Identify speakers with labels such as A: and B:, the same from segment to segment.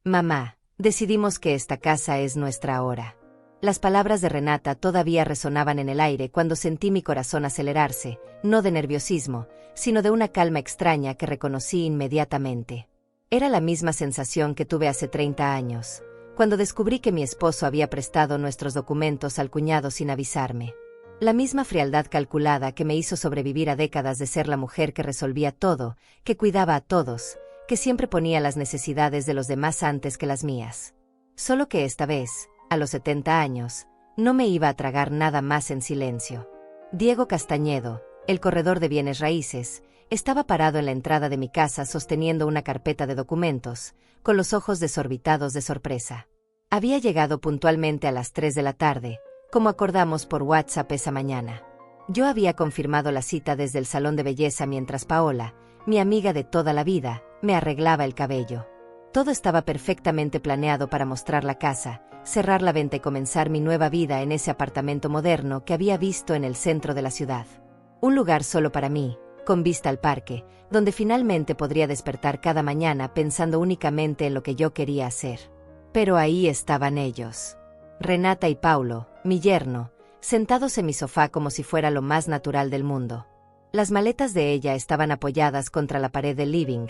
A: Mamá, decidimos que esta casa es nuestra ahora. Las palabras de Renata todavía resonaban en el aire cuando sentí mi corazón acelerarse, no de nerviosismo, sino de una calma extraña que reconocí inmediatamente. Era la misma sensación que tuve hace 30 años, cuando descubrí que mi esposo había prestado nuestros documentos al cuñado sin avisarme. La misma frialdad calculada que me hizo sobrevivir a décadas de ser la mujer que resolvía todo, que cuidaba a todos, que siempre ponía las necesidades de los demás antes que las mías. Solo que esta vez, a los 70 años, no me iba a tragar nada más en silencio. Diego Castañedo, el corredor de bienes raíces, estaba parado en la entrada de mi casa sosteniendo una carpeta de documentos, con los ojos desorbitados de sorpresa. Había llegado puntualmente a las 3 de la tarde, como acordamos por WhatsApp esa mañana. Yo había confirmado la cita desde el salón de belleza mientras Paola, mi amiga de toda la vida, me arreglaba el cabello. Todo estaba perfectamente planeado para mostrar la casa, cerrar la venta y comenzar mi nueva vida en ese apartamento moderno que había visto en el centro de la ciudad. Un lugar solo para mí, con vista al parque, donde finalmente podría despertar cada mañana pensando únicamente en lo que yo quería hacer. Pero ahí estaban ellos. Renata y Paulo, mi yerno, sentados en mi sofá como si fuera lo más natural del mundo. Las maletas de ella estaban apoyadas contra la pared del living,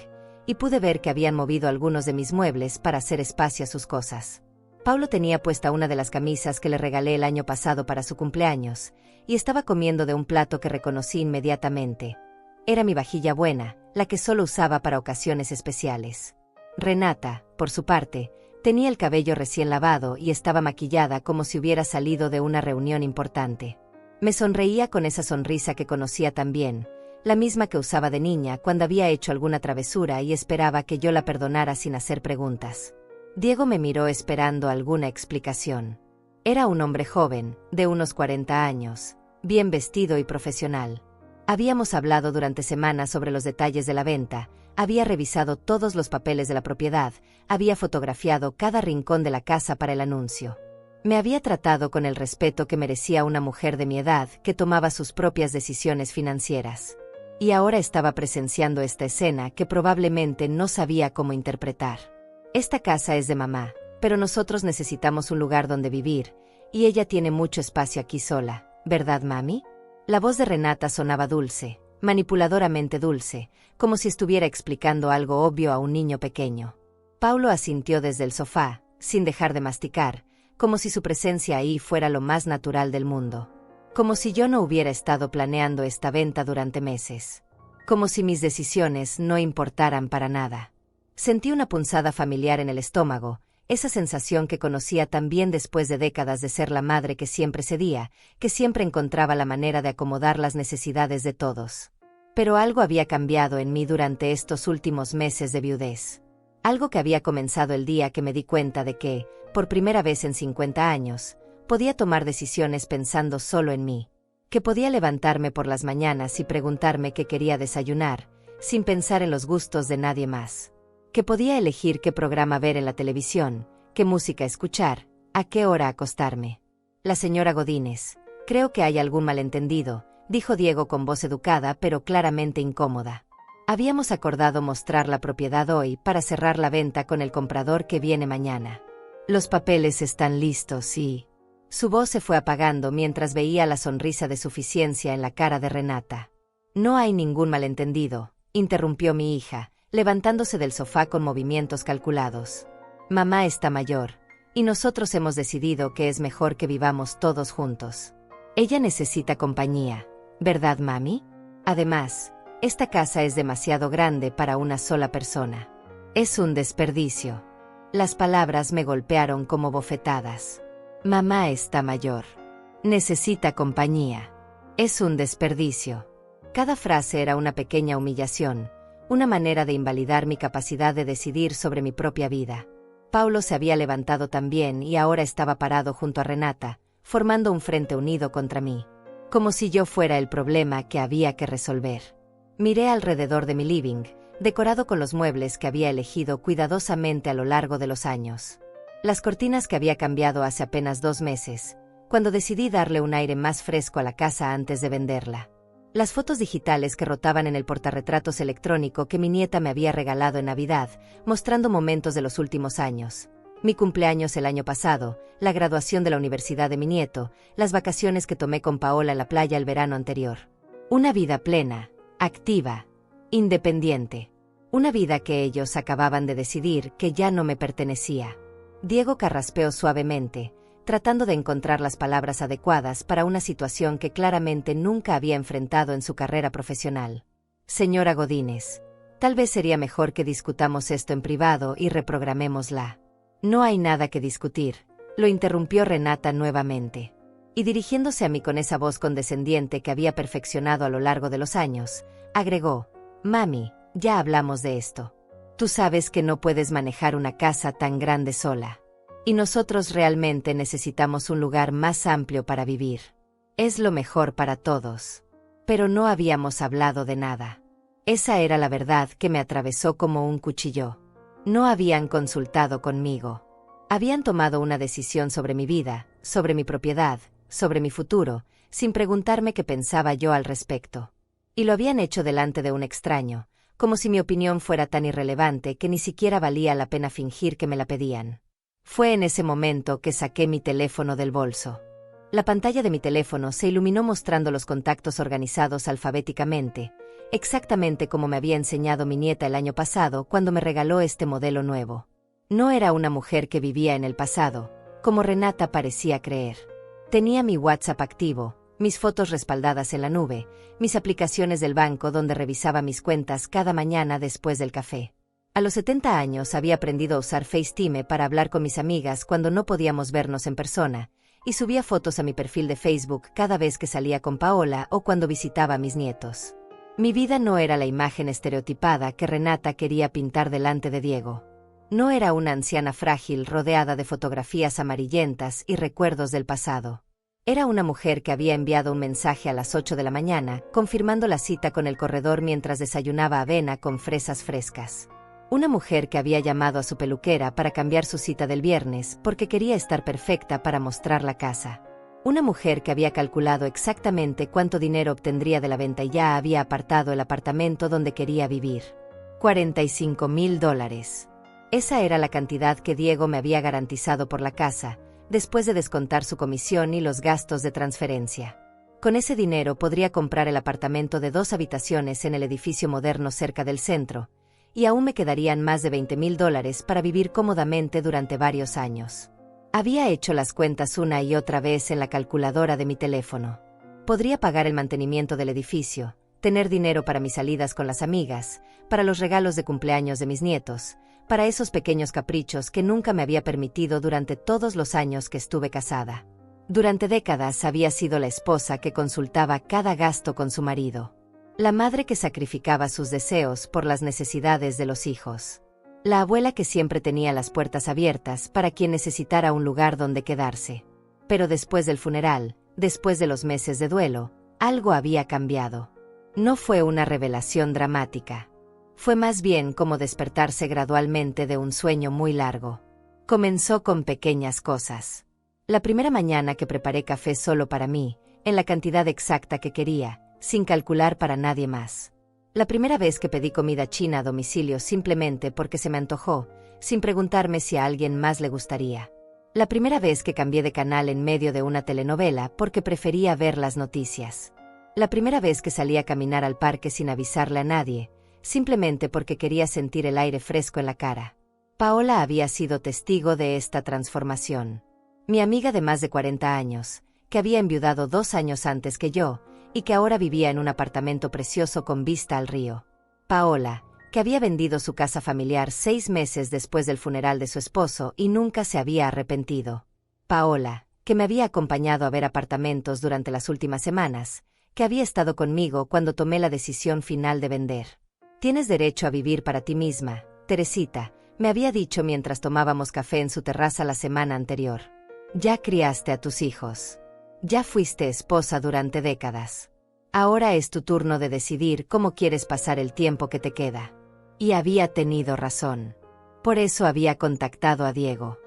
A: y pude ver que habían movido algunos de mis muebles para hacer espacio a sus cosas. Paulo tenía puesta una de las camisas que le regalé el año pasado para su cumpleaños, y estaba comiendo de un plato que reconocí inmediatamente. Era mi vajilla buena, la que solo usaba para ocasiones especiales. Renata, por su parte, tenía el cabello recién lavado y estaba maquillada como si hubiera salido de una reunión importante. Me sonreía con esa sonrisa que conocía tan bien, la misma que usaba de niña cuando había hecho alguna travesura y esperaba que yo la perdonara sin hacer preguntas. Diego me miró esperando alguna explicación. Era un hombre joven, de unos 40 años, bien vestido y profesional. Habíamos hablado durante semanas sobre los detalles de la venta, había revisado todos los papeles de la propiedad, había fotografiado cada rincón de la casa para el anuncio. Me había tratado con el respeto que merecía una mujer de mi edad que tomaba sus propias decisiones financieras. Y ahora estaba presenciando esta escena que probablemente no sabía cómo interpretar. Esta casa es de mamá, pero nosotros necesitamos un lugar donde vivir, y ella tiene mucho espacio aquí sola, ¿verdad, mami? La voz de Renata sonaba dulce, manipuladoramente dulce, como si estuviera explicando algo obvio a un niño pequeño. Paulo asintió desde el sofá, sin dejar de masticar, como si su presencia ahí fuera lo más natural del mundo. Como si yo no hubiera estado planeando esta venta durante meses. Como si mis decisiones no importaran para nada. Sentí una punzada familiar en el estómago, esa sensación que conocía tan bien después de décadas de ser la madre que siempre cedía, que siempre encontraba la manera de acomodar las necesidades de todos. Pero algo había cambiado en mí durante estos últimos meses de viudez. Algo que había comenzado el día que me di cuenta de que, por primera vez en 50 años, podía tomar decisiones pensando solo en mí. Que podía levantarme por las mañanas y preguntarme qué quería desayunar, sin pensar en los gustos de nadie más. Que podía elegir qué programa ver en la televisión, qué música escuchar, a qué hora acostarme. La señora Godínez, creo que hay algún malentendido, dijo Diego con voz educada pero claramente incómoda. Habíamos acordado mostrar la propiedad hoy para cerrar la venta con el comprador que viene mañana. Los papeles están listos y... Su voz se fue apagando mientras veía la sonrisa de suficiencia en la cara de Renata. No hay ningún malentendido, interrumpió mi hija, levantándose del sofá con movimientos calculados. Mamá está mayor, y nosotros hemos decidido que es mejor que vivamos todos juntos. Ella necesita compañía, ¿verdad, mami? Además, esta casa es demasiado grande para una sola persona. Es un desperdicio. Las palabras me golpearon como bofetadas. Mamá está mayor. Necesita compañía. Es un desperdicio. Cada frase era una pequeña humillación, una manera de invalidar mi capacidad de decidir sobre mi propia vida. Paulo se había levantado también y ahora estaba parado junto a Renata, formando un frente unido contra mí, como si yo fuera el problema que había que resolver. Miré alrededor de mi living, decorado con los muebles que había elegido cuidadosamente a lo largo de los años. Las cortinas que había cambiado hace apenas 2 meses, cuando decidí darle un aire más fresco a la casa antes de venderla. Las fotos digitales que rotaban en el portarretratos electrónico que mi nieta me había regalado en Navidad, mostrando momentos de los últimos años. Mi cumpleaños el año pasado, la graduación de la universidad de mi nieto, las vacaciones que tomé con Paola en la playa el verano anterior. Una vida plena, activa, independiente. Una vida que ellos acababan de decidir que ya no me pertenecía. Diego carraspeó suavemente, tratando de encontrar las palabras adecuadas para una situación que claramente nunca había enfrentado en su carrera profesional. Señora Godínez, tal vez sería mejor que discutamos esto en privado y reprogramémosla. No hay nada que discutir, lo interrumpió Renata nuevamente. Y dirigiéndose a mí con esa voz condescendiente que había perfeccionado a lo largo de los años, agregó: Mami, ya hablamos de esto. Tú sabes que no puedes manejar una casa tan grande sola. Y nosotros realmente necesitamos un lugar más amplio para vivir. Es lo mejor para todos. Pero no habíamos hablado de nada. Esa era la verdad que me atravesó como un cuchillo. No habían consultado conmigo. Habían tomado una decisión sobre mi vida, sobre mi propiedad, sobre mi futuro, sin preguntarme qué pensaba yo al respecto. Y lo habían hecho delante de un extraño, como si mi opinión fuera tan irrelevante que ni siquiera valía la pena fingir que me la pedían. Fue en ese momento que saqué mi teléfono del bolso. La pantalla de mi teléfono se iluminó mostrando los contactos organizados alfabéticamente, exactamente como me había enseñado mi nieta el año pasado cuando me regaló este modelo nuevo. No era una mujer que vivía en el pasado, como Renata parecía creer. Tenía mi WhatsApp activo, mis fotos respaldadas en la nube, mis aplicaciones del banco donde revisaba mis cuentas cada mañana después del café. A los 70 años había aprendido a usar FaceTime para hablar con mis amigas cuando no podíamos vernos en persona, y subía fotos a mi perfil de Facebook cada vez que salía con Paola o cuando visitaba a mis nietos. Mi vida no era la imagen estereotipada que Renata quería pintar delante de Diego. No era una anciana frágil rodeada de fotografías amarillentas y recuerdos del pasado. Era una mujer que había enviado un mensaje a las 8 de la mañana, confirmando la cita con el corredor mientras desayunaba avena con fresas frescas. Una mujer que había llamado a su peluquera para cambiar su cita del viernes porque quería estar perfecta para mostrar la casa. Una mujer que había calculado exactamente cuánto dinero obtendría de la venta y ya había apartado el apartamento donde quería vivir. $45,000. Esa era la cantidad que Diego me había garantizado por la casa, después de descontar su comisión y los gastos de transferencia. Con ese dinero podría comprar el apartamento de 2 habitaciones en el edificio moderno cerca del centro, y aún me quedarían más de $20,000 para vivir cómodamente durante varios años. Había hecho las cuentas una y otra vez en la calculadora de mi teléfono. Podría pagar el mantenimiento del edificio, tener dinero para mis salidas con las amigas, para los regalos de cumpleaños de mis nietos, para esos pequeños caprichos que nunca me había permitido durante todos los años que estuve casada. Durante décadas había sido la esposa que consultaba cada gasto con su marido. La madre que sacrificaba sus deseos por las necesidades de los hijos. La abuela que siempre tenía las puertas abiertas para quien necesitara un lugar donde quedarse. Pero después del funeral, después de los meses de duelo, algo había cambiado. No fue una revelación dramática. Fue más bien como despertarse gradualmente de un sueño muy largo. Comenzó con pequeñas cosas. La primera mañana que preparé café solo para mí, en la cantidad exacta que quería, sin calcular para nadie más. La primera vez que pedí comida china a domicilio simplemente porque se me antojó, sin preguntarme si a alguien más le gustaría. La primera vez que cambié de canal en medio de una telenovela porque prefería ver las noticias. La primera vez que salí a caminar al parque sin avisarle a nadie, simplemente porque quería sentir el aire fresco en la cara. Paola había sido testigo de esta transformación. Mi amiga de más de 40 años, que había enviudado 2 años antes que yo, y que ahora vivía en un apartamento precioso con vista al río. Paola, que había vendido su casa familiar 6 meses después del funeral de su esposo y nunca se había arrepentido. Paola, que me había acompañado a ver apartamentos durante las últimas semanas, que había estado conmigo cuando tomé la decisión final de vender. Tienes derecho a vivir para ti misma, Teresita, me había dicho mientras tomábamos café en su terraza la semana anterior. Ya criaste a tus hijos. Ya fuiste esposa durante décadas. Ahora es tu turno de decidir cómo quieres pasar el tiempo que te queda. Y había tenido razón. Por eso había contactado a Diego.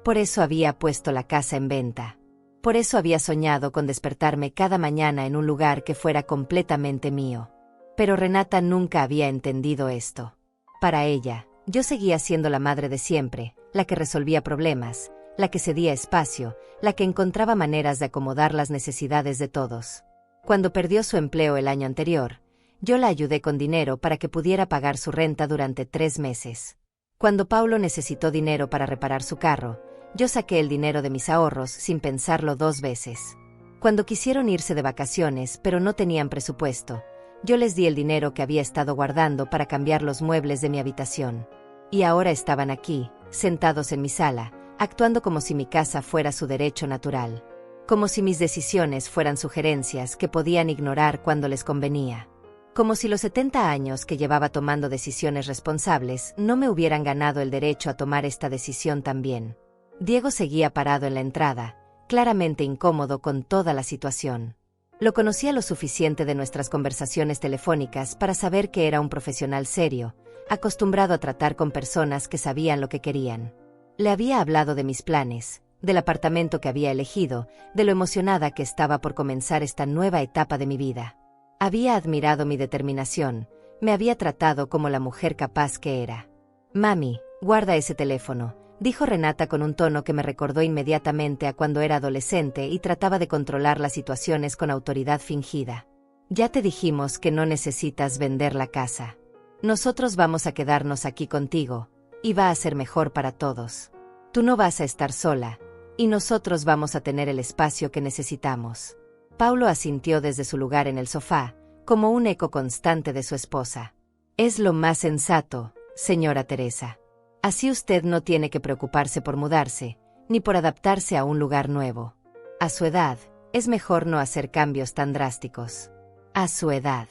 A: Por eso había puesto la casa en venta. Por eso había soñado con despertarme cada mañana en un lugar que fuera completamente mío. Pero Renata nunca había entendido esto. Para ella, yo seguía siendo la madre de siempre, la que resolvía problemas, la que cedía espacio, la que encontraba maneras de acomodar las necesidades de todos. Cuando perdió su empleo el año anterior, yo la ayudé con dinero para que pudiera pagar su renta durante 3 meses. Cuando Paulo necesitó dinero para reparar su carro, yo saqué el dinero de mis ahorros sin pensarlo 2 veces. Cuando quisieron irse de vacaciones pero no tenían presupuesto, yo les di el dinero que había estado guardando para cambiar los muebles de mi habitación. Y ahora estaban aquí, sentados en mi sala, actuando como si mi casa fuera su derecho natural. Como si mis decisiones fueran sugerencias que podían ignorar cuando les convenía. Como si los 70 años que llevaba tomando decisiones responsables no me hubieran ganado el derecho a tomar esta decisión también. Diego seguía parado en la entrada, claramente incómodo con toda la situación. Lo conocía lo suficiente de nuestras conversaciones telefónicas para saber que era un profesional serio, acostumbrado a tratar con personas que sabían lo que querían. Le había hablado de mis planes, del apartamento que había elegido, de lo emocionada que estaba por comenzar esta nueva etapa de mi vida. Había admirado mi determinación, me había tratado como la mujer capaz que era. «Mami, guarda ese teléfono», dijo Renata con un tono que me recordó inmediatamente a cuando era adolescente y trataba de controlar las situaciones con autoridad fingida. «Ya te dijimos que no necesitas vender la casa. Nosotros vamos a quedarnos aquí contigo, y va a ser mejor para todos. Tú no vas a estar sola, y nosotros vamos a tener el espacio que necesitamos». Paulo asintió desde su lugar en el sofá, como un eco constante de su esposa. «Es lo más sensato, señora Teresa. Así usted no tiene que preocuparse por mudarse, ni por adaptarse a un lugar nuevo. A su edad, es mejor no hacer cambios tan drásticos». A su edad.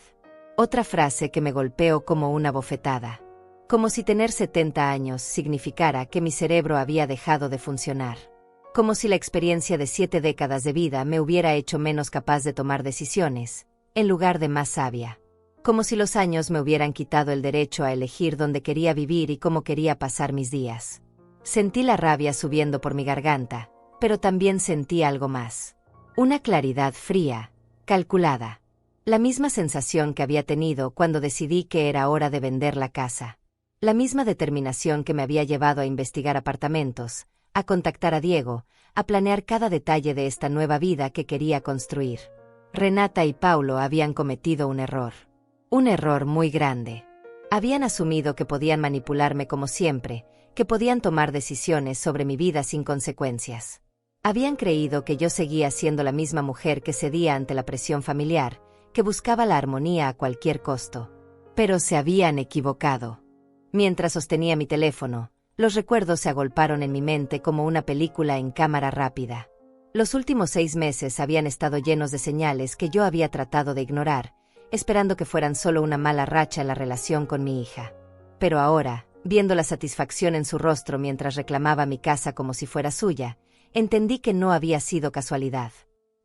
A: Otra frase que me golpeó como una bofetada. Como si tener 70 años significara que mi cerebro había dejado de funcionar. Como si la experiencia de 7 décadas de vida me hubiera hecho menos capaz de tomar decisiones, en lugar de más sabia. Como si los años me hubieran quitado el derecho a elegir dónde quería vivir y cómo quería pasar mis días. Sentí la rabia subiendo por mi garganta, pero también sentí algo más. Una claridad fría, calculada. La misma sensación que había tenido cuando decidí que era hora de vender la casa. La misma determinación que me había llevado a investigar apartamentos, a contactar a Diego, a planear cada detalle de esta nueva vida que quería construir. Renata y Paulo habían cometido un error. Un error muy grande. Habían asumido que podían manipularme como siempre, que podían tomar decisiones sobre mi vida sin consecuencias. Habían creído que yo seguía siendo la misma mujer que cedía ante la presión familiar, que buscaba la armonía a cualquier costo. Pero se habían equivocado. Mientras sostenía mi teléfono, los recuerdos se agolparon en mi mente como una película en cámara rápida. Los últimos 6 meses habían estado llenos de señales que yo había tratado de ignorar, esperando que fueran solo una mala racha en la relación con mi hija. Pero ahora, viendo la satisfacción en su rostro mientras reclamaba mi casa como si fuera suya, entendí que no había sido casualidad.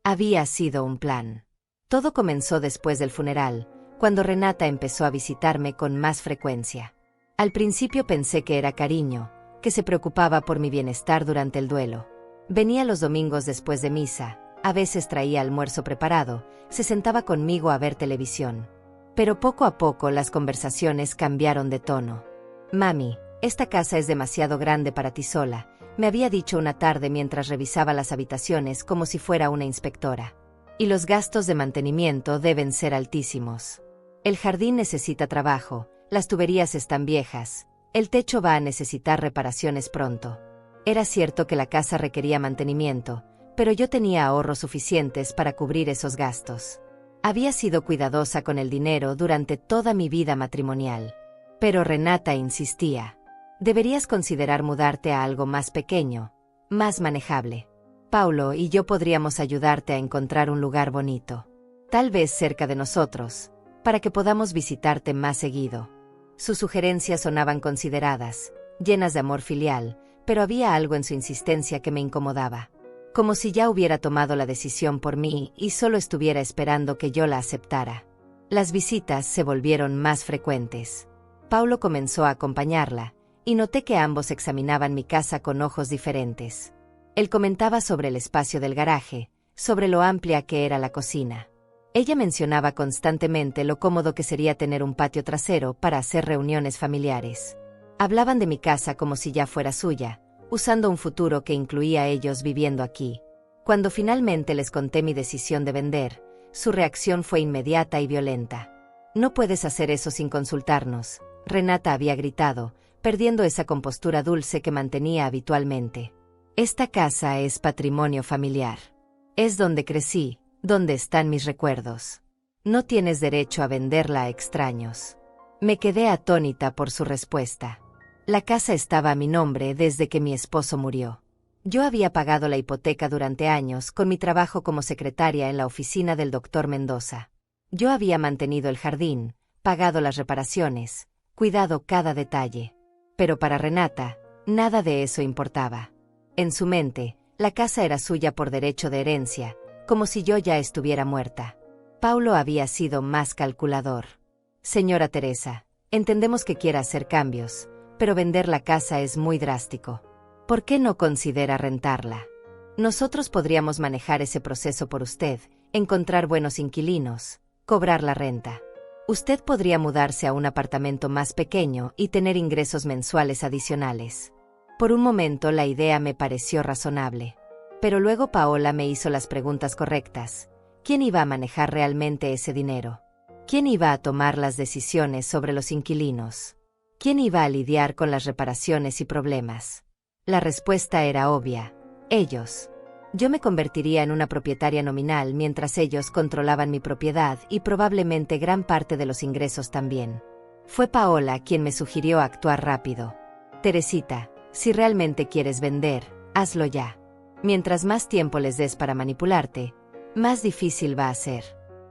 A: Había sido un plan. Todo comenzó después del funeral, cuando Renata empezó a visitarme con más frecuencia. Al principio pensé que era cariño, que se preocupaba por mi bienestar durante el duelo. Venía los domingos después de misa, a veces traía almuerzo preparado, se sentaba conmigo a ver televisión. Pero poco a poco las conversaciones cambiaron de tono. «Mami, esta casa es demasiado grande para ti sola», me había dicho una tarde mientras revisaba las habitaciones como si fuera una inspectora. «Y los gastos de mantenimiento deben ser altísimos. El jardín necesita trabajo, las tuberías están viejas, el techo va a necesitar reparaciones pronto». Era cierto que la casa requería mantenimiento, pero yo tenía ahorros suficientes para cubrir esos gastos. Había sido cuidadosa con el dinero durante toda mi vida matrimonial. Pero Renata insistía. «Deberías considerar mudarte a algo más pequeño, más manejable. Paulo y yo podríamos ayudarte a encontrar un lugar bonito. Tal vez cerca de nosotros, para que podamos visitarte más seguido». Sus sugerencias sonaban consideradas, llenas de amor filial, pero había algo en su insistencia que me incomodaba. Como si ya hubiera tomado la decisión por mí y solo estuviera esperando que yo la aceptara. Las visitas se volvieron más frecuentes. Paulo comenzó a acompañarla, y noté que ambos examinaban mi casa con ojos diferentes. Él comentaba sobre el espacio del garaje, sobre lo amplia que era la cocina. Ella mencionaba constantemente lo cómodo que sería tener un patio trasero para hacer reuniones familiares. Hablaban de mi casa como si ya fuera suya, usando un futuro que incluía a ellos viviendo aquí. Cuando finalmente les conté mi decisión de vender, su reacción fue inmediata y violenta. «No puedes hacer eso sin consultarnos», Renata había gritado, perdiendo esa compostura dulce que mantenía habitualmente. «Esta casa es patrimonio familiar. Es donde crecí, donde están mis recuerdos. No tienes derecho a venderla a extraños». Me quedé atónita por su respuesta. La casa estaba a mi nombre desde que mi esposo murió. Yo había pagado la hipoteca durante años con mi trabajo como secretaria en la oficina del doctor Mendoza. Yo había mantenido el jardín, pagado las reparaciones, cuidado cada detalle. Pero para Renata, nada de eso importaba. En su mente, la casa era suya por derecho de herencia, como si yo ya estuviera muerta. Paulo había sido más calculador. «Señora Teresa, entendemos que quiera hacer cambios, pero vender la casa es muy drástico. ¿Por qué no considera rentarla? Nosotros podríamos manejar ese proceso por usted, encontrar buenos inquilinos, cobrar la renta. Usted podría mudarse a un apartamento más pequeño y tener ingresos mensuales adicionales». Por un momento la idea me pareció razonable. Pero luego Paola me hizo las preguntas correctas. ¿Quién iba a manejar realmente ese dinero? ¿Quién iba a tomar las decisiones sobre los inquilinos? ¿Quién iba a lidiar con las reparaciones y problemas? La respuesta era obvia: ellos. Yo me convertiría en una propietaria nominal mientras ellos controlaban mi propiedad y probablemente gran parte de los ingresos también. Fue Paola quien me sugirió actuar rápido. «Teresita, si realmente quieres vender, hazlo ya. Mientras más tiempo les des para manipularte, más difícil va a ser.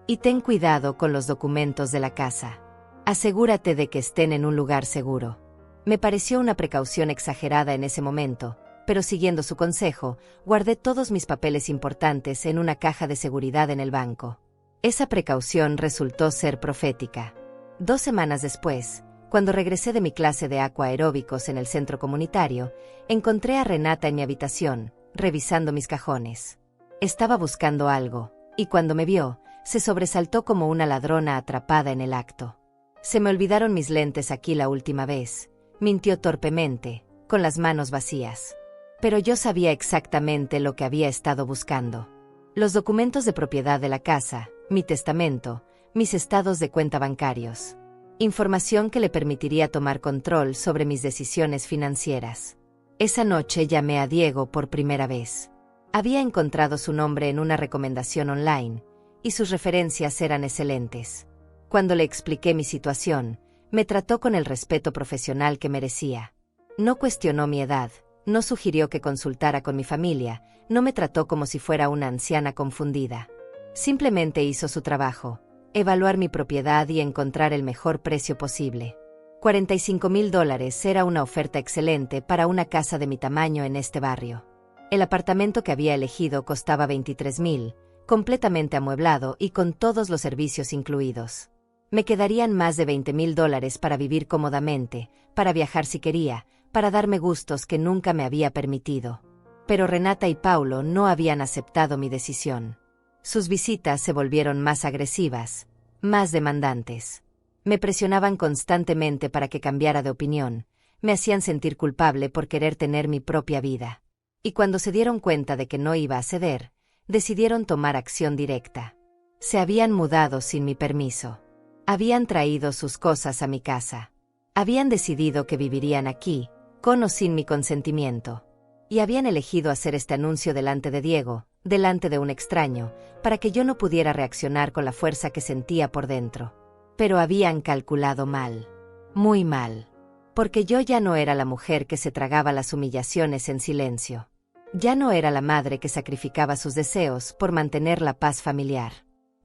A: Y ten cuidado con los documentos de la casa. Asegúrate de que estén en un lugar seguro». Me pareció una precaución exagerada en ese momento, pero siguiendo su consejo, guardé todos mis papeles importantes en una caja de seguridad en el banco. Esa precaución resultó ser profética. 2 semanas después, cuando regresé de mi clase de aquaeróbicos en el centro comunitario, encontré a Renata en mi habitación, revisando mis cajones. Estaba buscando algo, y cuando me vio, se sobresaltó como una ladrona atrapada en el acto. «Se me olvidaron mis lentes aquí la última vez», mintió torpemente, con las manos vacías. Pero yo sabía exactamente lo que había estado buscando. Los documentos de propiedad de la casa, mi testamento, mis estados de cuenta bancarios. Información que le permitiría tomar control sobre mis decisiones financieras. Esa noche llamé a Diego por primera vez. Había encontrado su nombre en una recomendación online, y sus referencias eran excelentes. Cuando le expliqué mi situación, me trató con el respeto profesional que merecía. No cuestionó mi edad, no sugirió que consultara con mi familia, no me trató como si fuera una anciana confundida. Simplemente hizo su trabajo: evaluar mi propiedad y encontrar el mejor precio posible. $45,000 era una oferta excelente para una casa de mi tamaño en este barrio. El apartamento que había elegido costaba $23,000, completamente amueblado y con todos los servicios incluidos. Me quedarían más de $20,000 para vivir cómodamente, para viajar si quería, para darme gustos que nunca me había permitido. Pero Renata y Paulo no habían aceptado mi decisión. Sus visitas se volvieron más agresivas, más demandantes. Me presionaban constantemente para que cambiara de opinión, me hacían sentir culpable por querer tener mi propia vida. Y cuando se dieron cuenta de que no iba a ceder, decidieron tomar acción directa. Se habían mudado sin mi permiso. Habían traído sus cosas a mi casa. Habían decidido que vivirían aquí, con o sin mi consentimiento. Y habían elegido hacer este anuncio delante de Diego, delante de un extraño, para que yo no pudiera reaccionar con la fuerza que sentía por dentro. Pero habían calculado mal. Muy mal. Porque yo ya no era la mujer que se tragaba las humillaciones en silencio. Ya no era la madre que sacrificaba sus deseos por mantener la paz familiar.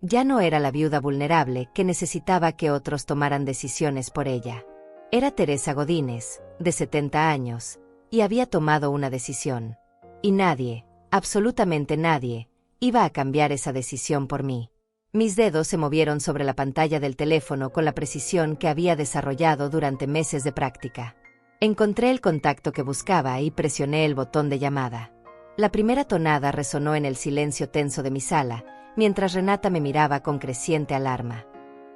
A: Ya no era la viuda vulnerable que necesitaba que otros tomaran decisiones por ella. Era Teresa Godínez, de 70 años, y había tomado una decisión. Y nadie, absolutamente nadie, iba a cambiar esa decisión por mí. Mis dedos se movieron sobre la pantalla del teléfono con la precisión que había desarrollado durante meses de práctica. Encontré el contacto que buscaba y presioné el botón de llamada. La primera tonada resonó en el silencio tenso de mi sala, mientras Renata me miraba con creciente alarma.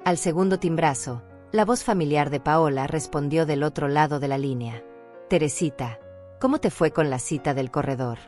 A: Al segundo timbrazo, la voz familiar de Paola respondió del otro lado de la línea. «Teresita, ¿cómo te fue con la cita del corredor?»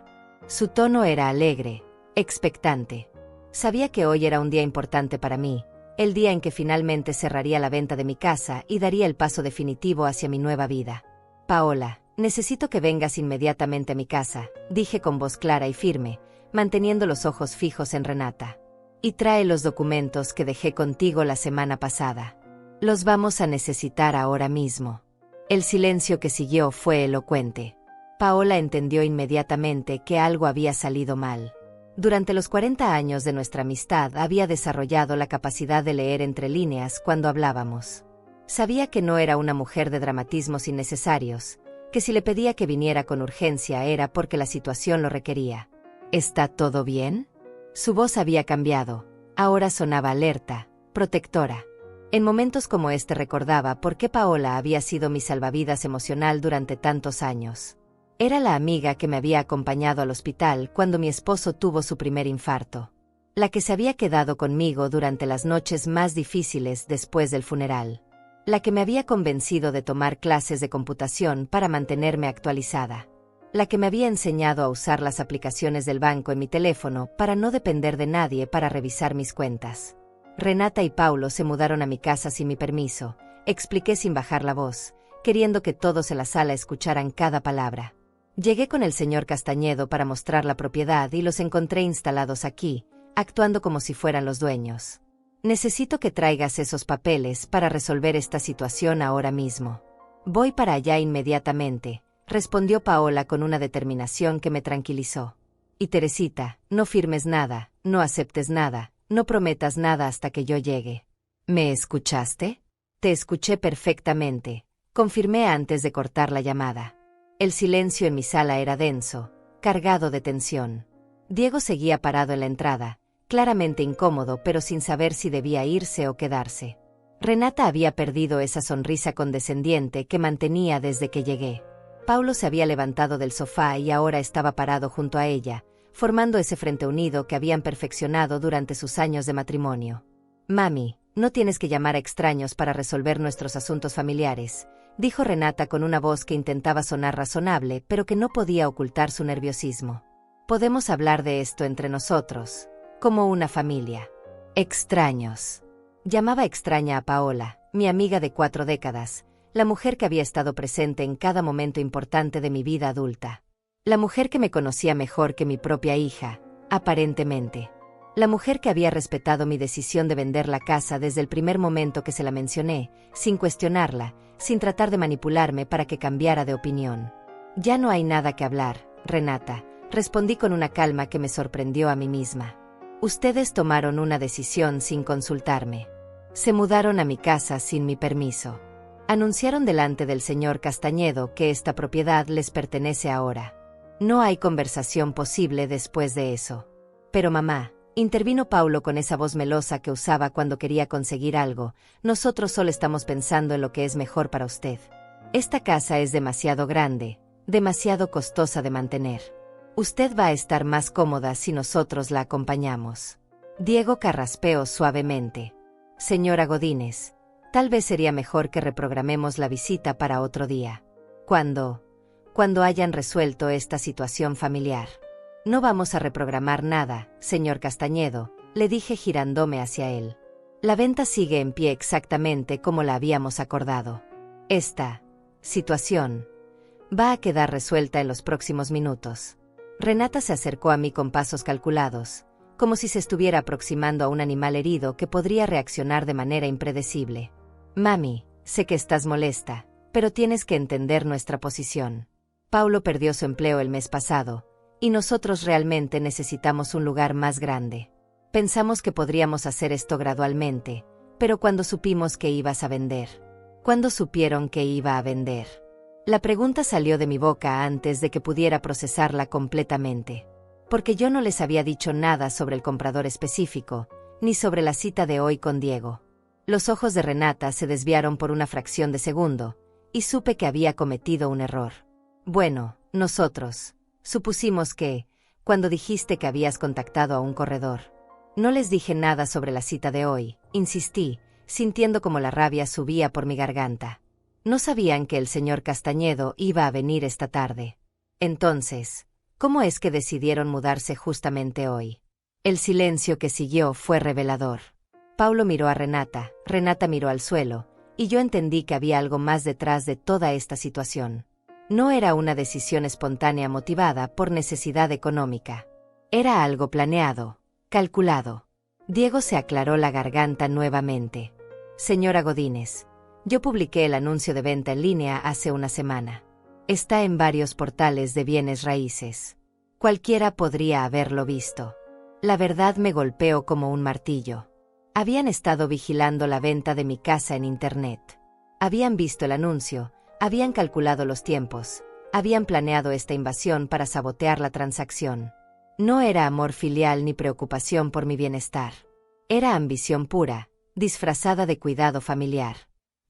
A: Su tono era alegre, expectante. Sabía que hoy era un día importante para mí, el día en que finalmente cerraría la venta de mi casa y daría el paso definitivo hacia mi nueva vida. «Paola, necesito que vengas inmediatamente a mi casa», dije con voz clara y firme, manteniendo los ojos fijos en Renata. «Y trae los documentos que dejé contigo la semana pasada. Los vamos a necesitar ahora mismo». El silencio que siguió fue elocuente. Paola entendió inmediatamente que algo había salido mal. Durante los 40 años de nuestra amistad había desarrollado la capacidad de leer entre líneas cuando hablábamos. Sabía que no era una mujer de dramatismos innecesarios, que si le pedía que viniera con urgencia era porque la situación lo requería. «¿Está todo bien?» Su voz había cambiado. Ahora sonaba alerta, protectora. En momentos como este recordaba por qué Paola había sido mi salvavidas emocional durante tantos años. Era la amiga que me había acompañado al hospital cuando mi esposo tuvo su primer infarto. La que se había quedado conmigo durante las noches más difíciles después del funeral. La que me había convencido de tomar clases de computación para mantenerme actualizada. La que me había enseñado a usar las aplicaciones del banco en mi teléfono para no depender de nadie para revisar mis cuentas. Renata y Paulo se mudaron a mi casa sin mi permiso, expliqué sin bajar la voz, queriendo que todos en la sala escucharan cada palabra. Llegué con el señor Castañedo para mostrar la propiedad y los encontré instalados aquí, actuando como si fueran los dueños. «Necesito que traigas esos papeles para resolver esta situación ahora mismo». «Voy para allá inmediatamente», respondió Paola con una determinación que me tranquilizó. «Y Teresita, no firmes nada, no aceptes nada, no prometas nada hasta que yo llegue». «¿Me escuchaste?» «Te escuché perfectamente», confirmé antes de cortar la llamada. El silencio en mi sala era denso, cargado de tensión. Diego seguía parado en la entrada, claramente incómodo pero sin saber si debía irse o quedarse. Renata había perdido esa sonrisa condescendiente que mantenía desde que llegué. Paulo se había levantado del sofá y ahora estaba parado junto a ella, formando ese frente unido que habían perfeccionado durante sus años de matrimonio. «Mami, no tienes que llamar a extraños para resolver nuestros asuntos familiares», dijo Renata con una voz que intentaba sonar razonable, pero que no podía ocultar su nerviosismo. «Podemos hablar de esto entre nosotros, como una familia». «Extraños». Llamaba extraña a Paola, mi amiga de 4 décadas, la mujer que había estado presente en cada momento importante de mi vida adulta. La mujer que me conocía mejor que mi propia hija, aparentemente. La mujer que había respetado mi decisión de vender la casa desde el primer momento que se la mencioné, sin cuestionarla, sin tratar de manipularme para que cambiara de opinión. «Ya no hay nada que hablar, Renata», respondí con una calma que me sorprendió a mí misma. «Ustedes tomaron una decisión sin consultarme. Se mudaron a mi casa sin mi permiso. Anunciaron delante del señor Castañedo que esta propiedad les pertenece ahora. No hay conversación posible después de eso». «Pero mamá», intervino Paulo con esa voz melosa que usaba cuando quería conseguir algo, «nosotros solo estamos pensando en lo que es mejor para usted. Esta casa es demasiado grande, demasiado costosa de mantener. Usted va a estar más cómoda si nosotros la acompañamos». Diego carraspeó suavemente. «Señora Godínez, tal vez sería mejor que reprogramemos la visita para otro día. Cuando hayan resuelto esta situación familiar». «No vamos a reprogramar nada, señor Castañedo», le dije girándome hacia él. «La venta sigue en pie exactamente como la habíamos acordado. Esta situación va a quedar resuelta en los próximos minutos». Renata se acercó a mí con pasos calculados, como si se estuviera aproximando a un animal herido que podría reaccionar de manera impredecible. «Mami, sé que estás molesta, pero tienes que entender nuestra posición. Paulo perdió su empleo el mes pasado, y nosotros realmente necesitamos un lugar más grande. Pensamos que podríamos hacer esto gradualmente, pero cuando supimos que ibas a vender». «¿Cuándo supieron que iba a vender?». La pregunta salió de mi boca antes de que pudiera procesarla completamente. Porque yo no les había dicho nada sobre el comprador específico, ni sobre la cita de hoy con Diego. Los ojos de Renata se desviaron por una fracción de segundo, y supe que había cometido un error. «Bueno, nosotros supusimos que cuando dijiste que habías contactado a un corredor. No les dije nada sobre la cita de hoy, insistí, sintiendo como la rabia subía por mi garganta. No sabían que el señor Castañedo iba a venir esta tarde. Entonces, ¿cómo es que decidieron mudarse justamente hoy? El silencio que siguió fue revelador. Paulo miró a Renata, Renata miró al suelo, y yo entendí que había algo más detrás de toda esta situación. No era una decisión espontánea motivada por necesidad económica. Era algo planeado, calculado. Diego se aclaró la garganta nuevamente. Señora Godínez, yo publiqué el anuncio de venta en línea hace una semana. Está en varios portales de bienes raíces. Cualquiera podría haberlo visto. La verdad me golpeó como un martillo. Habían estado vigilando la venta de mi casa en Internet. Habían visto el anuncio, habían calculado los tiempos, habían planeado esta invasión para sabotear la transacción. No era amor filial ni preocupación por mi bienestar. Era ambición pura, disfrazada de cuidado familiar.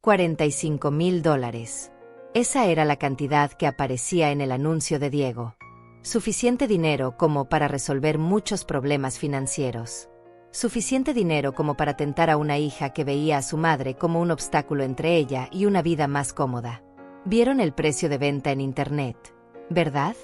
A: $45,000. Esa era la cantidad que aparecía en el anuncio de Diego. Suficiente dinero como para resolver muchos problemas financieros. Suficiente dinero como para tentar a una hija que veía a su madre como un obstáculo entre ella y una vida más cómoda. Vieron el precio de venta en Internet, ¿verdad?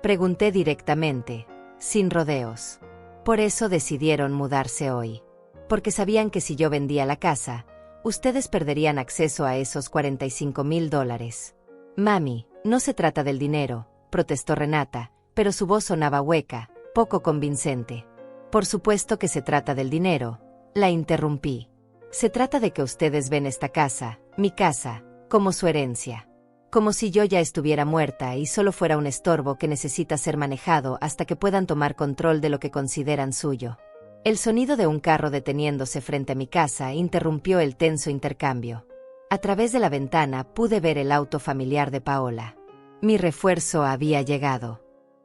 A: Pregunté directamente, sin rodeos. Por eso decidieron mudarse hoy. Porque sabían que si yo vendía la casa, ustedes perderían acceso a esos $45,000. Mami, no se trata del dinero, protestó Renata, pero su voz sonaba hueca, poco convincente. Por supuesto que se trata del dinero, la interrumpí. Se trata de que ustedes ven esta casa, mi casa, como su herencia. Como si yo ya estuviera muerta y solo fuera un estorbo que necesita ser manejado hasta que puedan tomar control de lo que consideran suyo. El sonido de un carro deteniéndose frente a mi casa interrumpió el tenso intercambio. A través de la ventana pude ver el auto familiar de Paola. Mi refuerzo había llegado.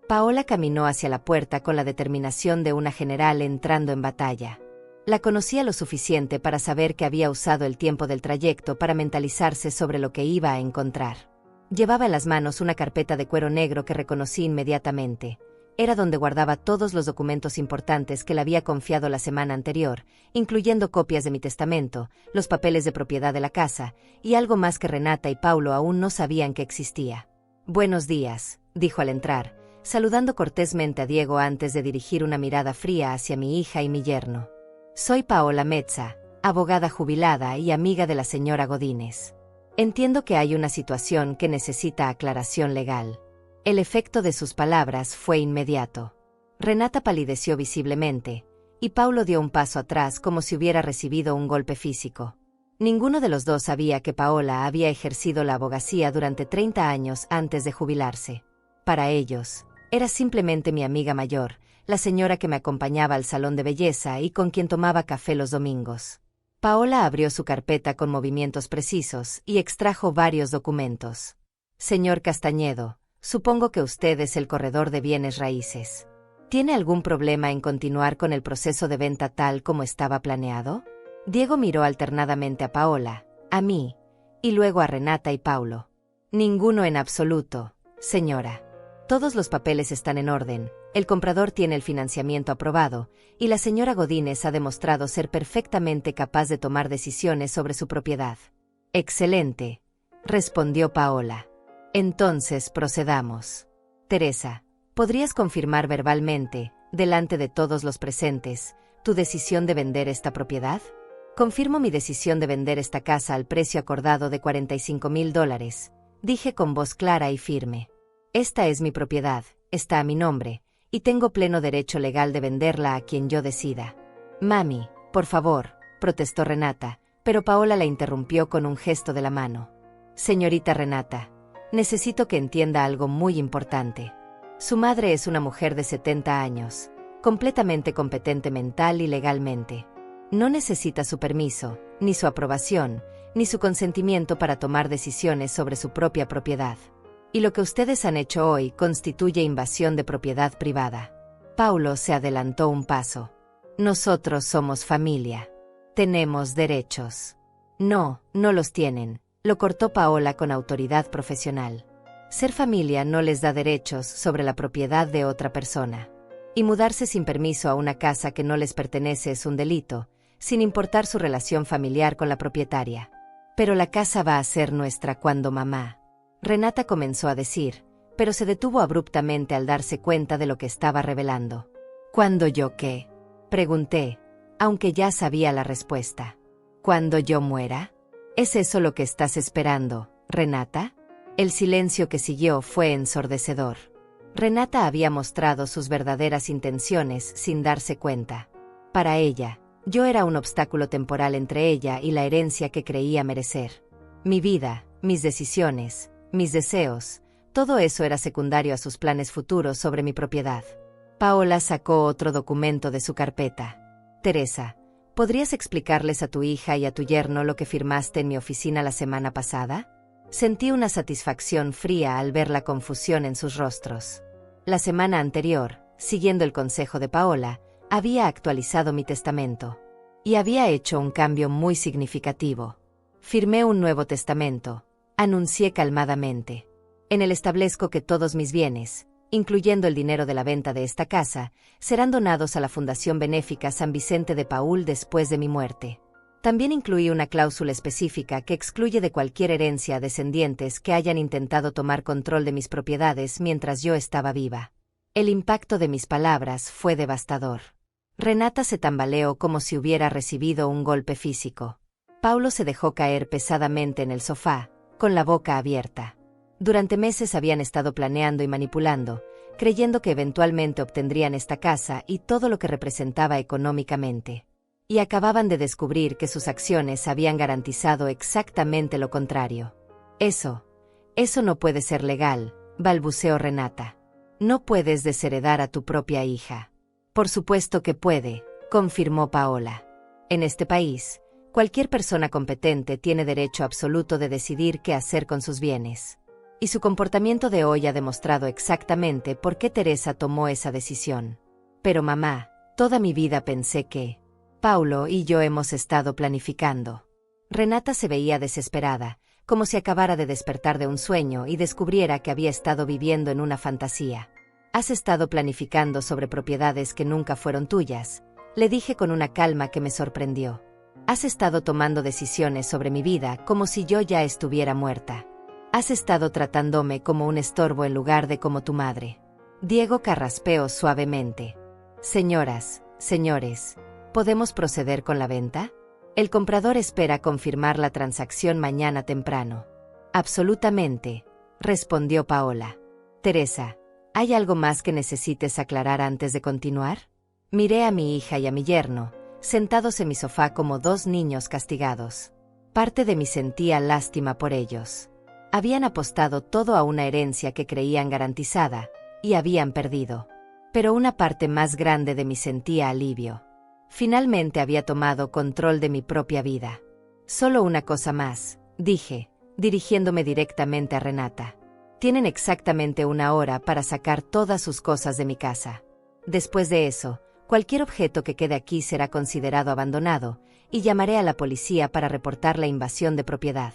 A: Paola caminó hacia la puerta con la determinación de una general entrando en batalla. La conocía lo suficiente para saber que había usado el tiempo del trayecto para mentalizarse sobre lo que iba a encontrar. Llevaba en las manos una carpeta de cuero negro que reconocí inmediatamente. Era donde guardaba todos los documentos importantes que le había confiado la semana anterior, incluyendo copias de mi testamento, los papeles de propiedad de la casa, y algo más que Renata y Paulo aún no sabían que existía. «Buenos días», dijo al entrar, saludando cortésmente a Diego antes de dirigir una mirada fría hacia mi hija y mi yerno. «Soy Paola Mezza, abogada jubilada y amiga de la señora Godínez. Entiendo que hay una situación que necesita aclaración legal». El efecto de sus palabras fue inmediato. Renata palideció visiblemente, y Paulo dio un paso atrás como si hubiera recibido un golpe físico. Ninguno de los dos sabía que Paola había ejercido la abogacía durante 30 años antes de jubilarse. Para ellos, era simplemente mi amiga mayor, la señora que me acompañaba al salón de belleza y con quien tomaba café los domingos. Paola abrió su carpeta con movimientos precisos y extrajo varios documentos. «Señor Castañedo, supongo que usted es el corredor de bienes raíces. ¿Tiene algún problema en continuar con el proceso de venta tal como estaba planeado?» Diego miró alternadamente a Paola, a mí, y luego a Renata y Paulo. «Ninguno en absoluto, señora. Todos los papeles están en orden, el comprador tiene el financiamiento aprobado, y la señora Godínez ha demostrado ser perfectamente capaz de tomar decisiones sobre su propiedad». «Excelente», respondió Paola. «Entonces procedamos. Teresa, ¿podrías confirmar verbalmente, delante de todos los presentes, tu decisión de vender esta propiedad?» «Confirmo mi decisión de vender esta casa al precio acordado de $45,000», dije con voz clara y firme. «Esta es mi propiedad, está a mi nombre, y tengo pleno derecho legal de venderla a quien yo decida». «Mami, por favor», protestó Renata, pero Paola la interrumpió con un gesto de la mano. «Señorita Renata, necesito que entienda algo muy importante. Su madre es una mujer de 70 años, completamente competente mental y legalmente. No necesita su permiso, ni su aprobación, ni su consentimiento para tomar decisiones sobre su propia propiedad. Y lo que ustedes han hecho hoy constituye invasión de propiedad privada». Paulo se adelantó un paso. «Nosotros somos familia. Tenemos derechos». «No, no los tienen», lo cortó Paola con autoridad profesional. «Ser familia no les da derechos sobre la propiedad de otra persona. Y mudarse sin permiso a una casa que no les pertenece es un delito, sin importar su relación familiar con la propietaria. Pero la casa va a ser nuestra cuando mamá. Renata comenzó a decir, pero se detuvo abruptamente al darse cuenta de lo que estaba revelando. ¿Cuándo yo qué? Pregunté, aunque ya sabía la respuesta. ¿Cuándo yo muera? ¿Es eso lo que estás esperando, Renata? El silencio que siguió fue ensordecedor. Renata había mostrado sus verdaderas intenciones sin darse cuenta. Para ella, yo era un obstáculo temporal entre ella y la herencia que creía merecer. Mi vida, mis decisiones, mis deseos, todo eso era secundario a sus planes futuros sobre mi propiedad. Paola sacó otro documento de su carpeta. Teresa, ¿podrías explicarles a tu hija y a tu yerno lo que firmaste en mi oficina la semana pasada? Sentí una satisfacción fría al ver la confusión en sus rostros. La semana anterior, siguiendo el consejo de Paola, había actualizado mi testamento. Y había hecho un cambio muy significativo. Firmé un nuevo testamento, anuncié calmadamente. En él establezco que todos mis bienes, incluyendo el dinero de la venta de esta casa, serán donados a la Fundación Benéfica San Vicente de Paúl después de mi muerte. También incluí una cláusula específica que excluye de cualquier herencia a descendientes que hayan intentado tomar control de mis propiedades mientras yo estaba viva. El impacto de mis palabras fue devastador. Renata se tambaleó como si hubiera recibido un golpe físico. Paulo se dejó caer pesadamente en el sofá, con la boca abierta. Durante meses habían estado planeando y manipulando, creyendo que eventualmente obtendrían esta casa y todo lo que representaba económicamente. Y acababan de descubrir que sus acciones habían garantizado exactamente lo contrario. Eso no puede ser legal, balbuceó Renata. No puedes desheredar a tu propia hija. Por supuesto que puede, confirmó Paola. En este país, cualquier persona competente tiene derecho absoluto de decidir qué hacer con sus bienes. Y su comportamiento de hoy ha demostrado exactamente por qué Teresa tomó esa decisión. Pero mamá, toda mi vida pensé que Paulo y yo hemos estado planificando. Renata se veía desesperada, como si acabara de despertar de un sueño y descubriera que había estado viviendo en una fantasía. Has estado planificando sobre propiedades que nunca fueron tuyas, le dije con una calma que me sorprendió. Has estado tomando decisiones sobre mi vida como si yo ya estuviera muerta. Has estado tratándome como un estorbo en lugar de como tu madre. Diego carraspeó suavemente. Señoras, señores, ¿podemos proceder con la venta? El comprador espera confirmar la transacción mañana temprano. Absolutamente, respondió Paola. Teresa, ¿hay algo más que necesites aclarar antes de continuar? Miré a mi hija y a mi yerno, sentados en mi sofá como dos niños castigados. Parte de mí sentía lástima por ellos. Habían apostado todo a una herencia que creían garantizada, y habían perdido. Pero una parte más grande de mí sentía alivio. Finalmente había tomado control de mi propia vida. Solo una cosa más, dije, dirigiéndome directamente a Renata. Tienen exactamente 1 hora para sacar todas sus cosas de mi casa. Después de eso, cualquier objeto que quede aquí será considerado abandonado, y llamaré a la policía para reportar la invasión de propiedad.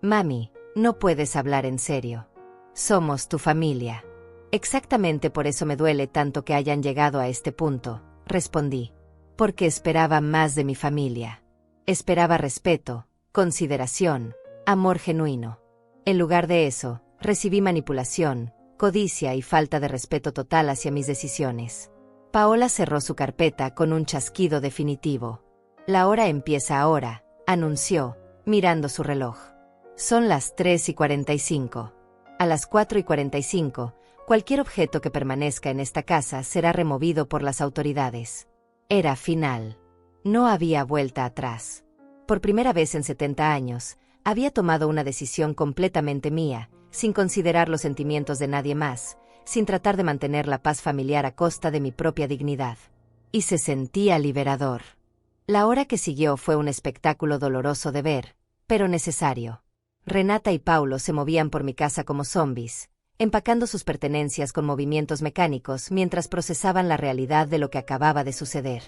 A: Mami, no puedes hablar en serio. Somos tu familia. Exactamente por eso me duele tanto que hayan llegado a este punto, respondí. Porque esperaba más de mi familia. Esperaba respeto, consideración, amor genuino. En lugar de eso, recibí manipulación, codicia y falta de respeto total hacia mis decisiones. Paola cerró su carpeta con un chasquido definitivo. La hora empieza ahora, anunció, mirando su reloj. Son las 3:45. A las 4:45, cualquier objeto que permanezca en esta casa será removido por las autoridades. Era final. No había vuelta atrás. Por primera vez en 70 años, había tomado una decisión completamente mía, sin considerar los sentimientos de nadie más, sin tratar de mantener la paz familiar a costa de mi propia dignidad. Y se sentía liberador. La hora que siguió fue un espectáculo doloroso de ver, pero necesario. Renata y Paulo se movían por mi casa como zombies, empacando sus pertenencias con movimientos mecánicos mientras procesaban la realidad de lo que acababa de suceder.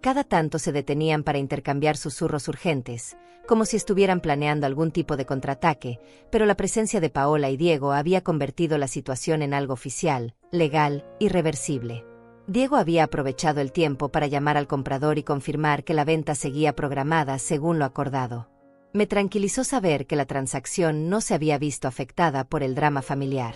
A: Cada tanto se detenían para intercambiar susurros urgentes, como si estuvieran planeando algún tipo de contraataque, pero la presencia de Paola y Diego había convertido la situación en algo oficial, legal, irreversible. Diego había aprovechado el tiempo para llamar al comprador y confirmar que la venta seguía programada según lo acordado. Me tranquilizó saber que la transacción no se había visto afectada por el drama familiar.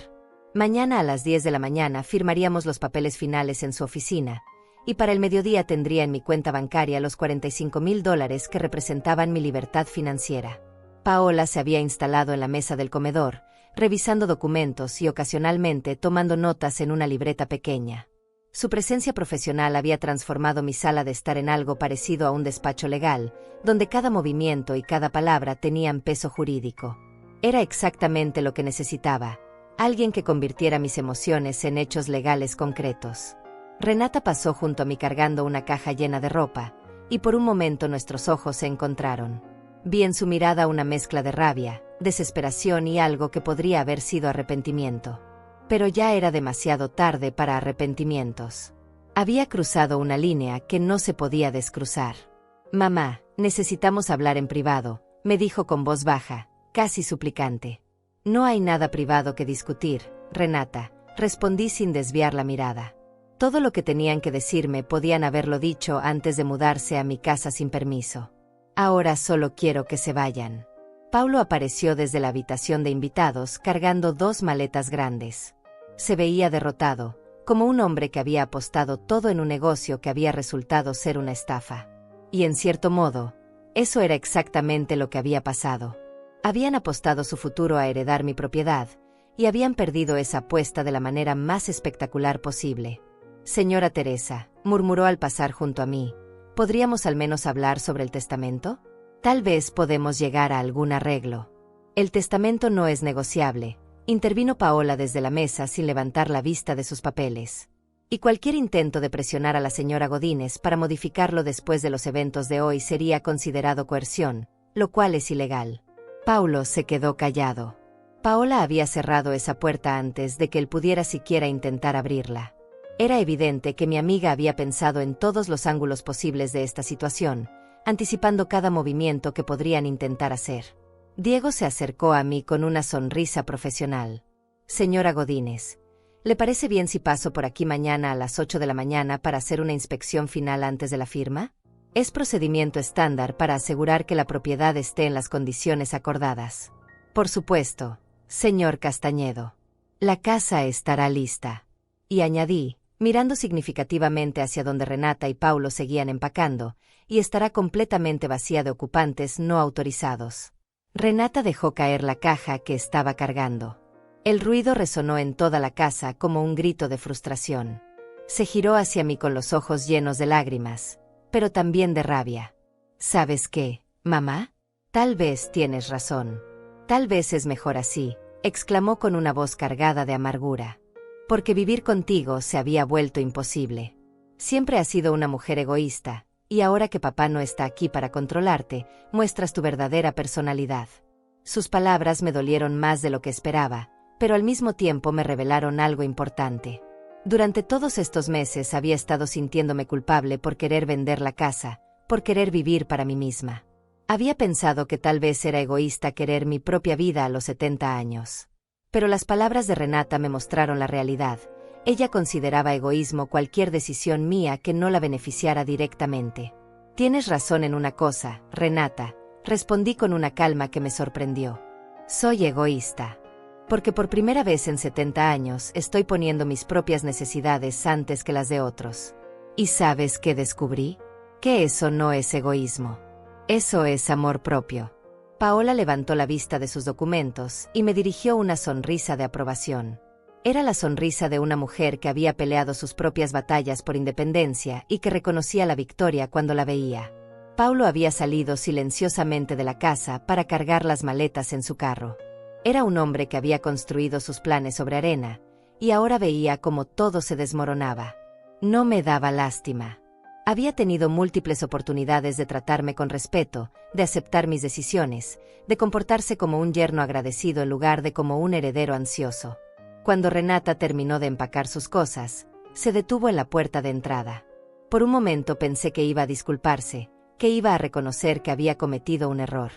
A: Mañana a las 10 de la mañana firmaríamos los papeles finales en su oficina, y para el mediodía tendría en mi cuenta bancaria los $45,000 que representaban mi libertad financiera. Paola se había instalado en la mesa del comedor, revisando documentos y ocasionalmente tomando notas en una libreta pequeña. Su presencia profesional había transformado mi sala de estar en algo parecido a un despacho legal, donde cada movimiento y cada palabra tenían peso jurídico. Era exactamente lo que necesitaba, alguien que convirtiera mis emociones en hechos legales concretos. Renata pasó junto a mí cargando una caja llena de ropa, y por un momento nuestros ojos se encontraron. Vi en su mirada una mezcla de rabia, desesperación y algo que podría haber sido arrepentimiento. Pero ya era demasiado tarde para arrepentimientos. Había cruzado una línea que no se podía descruzar. «Mamá, necesitamos hablar en privado», me dijo con voz baja, casi suplicante. «No hay nada privado que discutir, Renata», respondí sin desviar la mirada. Todo lo que tenían que decirme podían haberlo dicho antes de mudarse a mi casa sin permiso. Ahora solo quiero que se vayan. Paulo apareció desde la habitación de invitados cargando 2 maletas grandes. Se veía derrotado, como un hombre que había apostado todo en un negocio que había resultado ser una estafa. Y en cierto modo, eso era exactamente lo que había pasado. Habían apostado su futuro a heredar mi propiedad, y habían perdido esa apuesta de la manera más espectacular posible. «Señora Teresa», murmuró al pasar junto a mí, «¿podríamos al menos hablar sobre el testamento? Tal vez podemos llegar a algún arreglo». «El testamento no es negociable», intervino Paola desde la mesa sin levantar la vista de sus papeles. «Y cualquier intento de presionar a la señora Godínez para modificarlo después de los eventos de hoy sería considerado coerción, lo cual es ilegal». Paulo se quedó callado. Paola había cerrado esa puerta antes de que él pudiera siquiera intentar abrirla. Era evidente que mi amiga había pensado en todos los ángulos posibles de esta situación, anticipando cada movimiento que podrían intentar hacer. Diego se acercó a mí con una sonrisa profesional. «Señora Godínez, ¿le parece bien si paso por aquí mañana a las 8 de la mañana para hacer una inspección final antes de la firma? Es procedimiento estándar para asegurar que la propiedad esté en las condiciones acordadas». «Por supuesto, señor Castañedo. La casa estará lista». Y añadí, mirando significativamente hacia donde Renata y Paulo seguían empacando, «y estará completamente vacía de ocupantes no autorizados». Renata dejó caer la caja que estaba cargando. El ruido resonó en toda la casa como un grito de frustración. Se giró hacia mí con los ojos llenos de lágrimas, pero también de rabia. «¿Sabes qué, mamá? Tal vez tienes razón. Tal vez es mejor así», exclamó con una voz cargada de amargura. «Porque vivir contigo se había vuelto imposible. Siempre has sido una mujer egoísta, y ahora que papá no está aquí para controlarte, muestras tu verdadera personalidad». Sus palabras me dolieron más de lo que esperaba, pero al mismo tiempo me revelaron algo importante. Durante todos estos meses había estado sintiéndome culpable por querer vender la casa, por querer vivir para mí misma. Había pensado que tal vez era egoísta querer mi propia vida a los 70 años. Pero las palabras de Renata me mostraron la realidad. Ella consideraba egoísmo cualquier decisión mía que no la beneficiara directamente. «Tienes razón en una cosa, Renata», respondí con una calma que me sorprendió. «Soy egoísta. Porque por primera vez en 70 años estoy poniendo mis propias necesidades antes que las de otros. ¿Y sabes qué descubrí? Que eso no es egoísmo. Eso es amor propio». Paola levantó la vista de sus documentos y me dirigió una sonrisa de aprobación. Era la sonrisa de una mujer que había peleado sus propias batallas por independencia y que reconocía la victoria cuando la veía. Paulo había salido silenciosamente de la casa para cargar las maletas en su carro. Era un hombre que había construido sus planes sobre arena, y ahora veía cómo todo se desmoronaba. No me daba lástima. Había tenido múltiples oportunidades de tratarme con respeto, de aceptar mis decisiones, de comportarse como un yerno agradecido en lugar de como un heredero ansioso. Cuando Renata terminó de empacar sus cosas, se detuvo en la puerta de entrada. Por un momento pensé que iba a disculparse, que iba a reconocer que había cometido un error.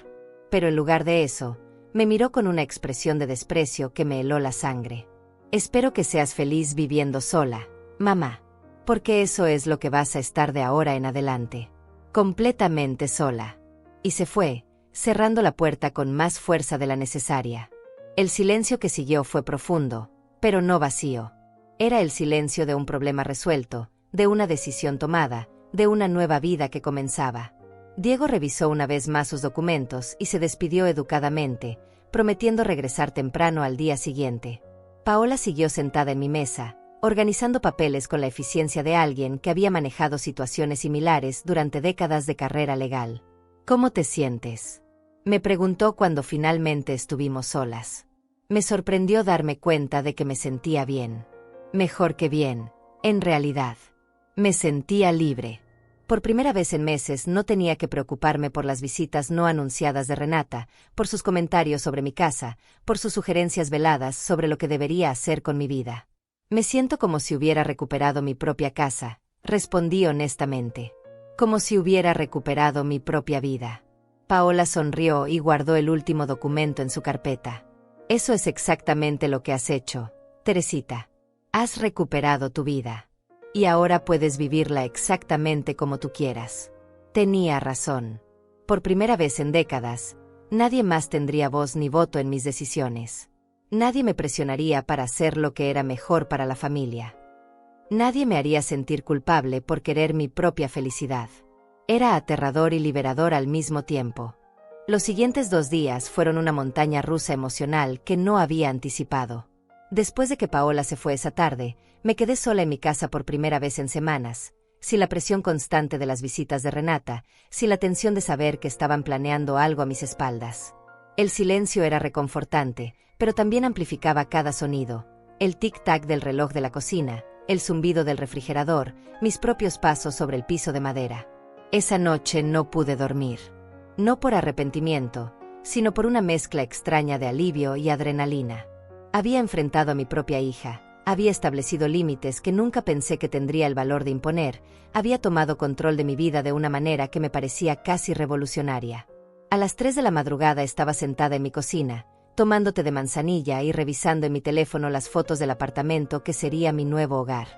A: Pero en lugar de eso, me miró con una expresión de desprecio que me heló la sangre. «Espero que seas feliz viviendo sola, mamá». Porque eso es lo que vas a estar de ahora en adelante. Completamente sola. Y se fue, cerrando la puerta con más fuerza de la necesaria. El silencio que siguió fue profundo, pero no vacío. Era el silencio de un problema resuelto, de una decisión tomada, de una nueva vida que comenzaba. Diego revisó una vez más sus documentos y se despidió educadamente, prometiendo regresar temprano al día siguiente. Paola siguió sentada en mi mesa, organizando papeles con la eficiencia de alguien que había manejado situaciones similares durante décadas de carrera legal. ¿Cómo te sientes?, me preguntó cuando finalmente estuvimos solas. Me sorprendió darme cuenta de que me sentía bien. Mejor que bien, en realidad. Me sentía libre. Por primera vez en meses no tenía que preocuparme por las visitas no anunciadas de Renata, por sus comentarios sobre mi casa, por sus sugerencias veladas sobre lo que debería hacer con mi vida. Me siento como si hubiera recuperado mi propia casa, respondí honestamente. Como si hubiera recuperado mi propia vida. Paola sonrió y guardó el último documento en su carpeta. Eso es exactamente lo que has hecho, Teresita. Has recuperado tu vida. Y ahora puedes vivirla exactamente como tú quieras. Tenía razón. Por primera vez en décadas, nadie más tendría voz ni voto en mis decisiones. Nadie me presionaría para hacer lo que era mejor para la familia. Nadie me haría sentir culpable por querer mi propia felicidad. Era aterrador y liberador al mismo tiempo. Los siguientes 2 días fueron una montaña rusa emocional que no había anticipado. Después de que Paola se fue esa tarde, me quedé sola en mi casa por primera vez en semanas, sin la presión constante de las visitas de Renata, sin la tensión de saber que estaban planeando algo a mis espaldas. El silencio era reconfortante, pero también amplificaba cada sonido: el tic-tac del reloj de la cocina, el zumbido del refrigerador, mis propios pasos sobre el piso de madera. Esa noche no pude dormir. No por arrepentimiento, sino por una mezcla extraña de alivio y adrenalina. Había enfrentado a mi propia hija, había establecido límites que nunca pensé que tendría el valor de imponer, había tomado control de mi vida de una manera que me parecía casi revolucionaria. A las 3 de la madrugada estaba sentada en mi cocina, tomando té de manzanilla y revisando en mi teléfono las fotos del apartamento que sería mi nuevo hogar.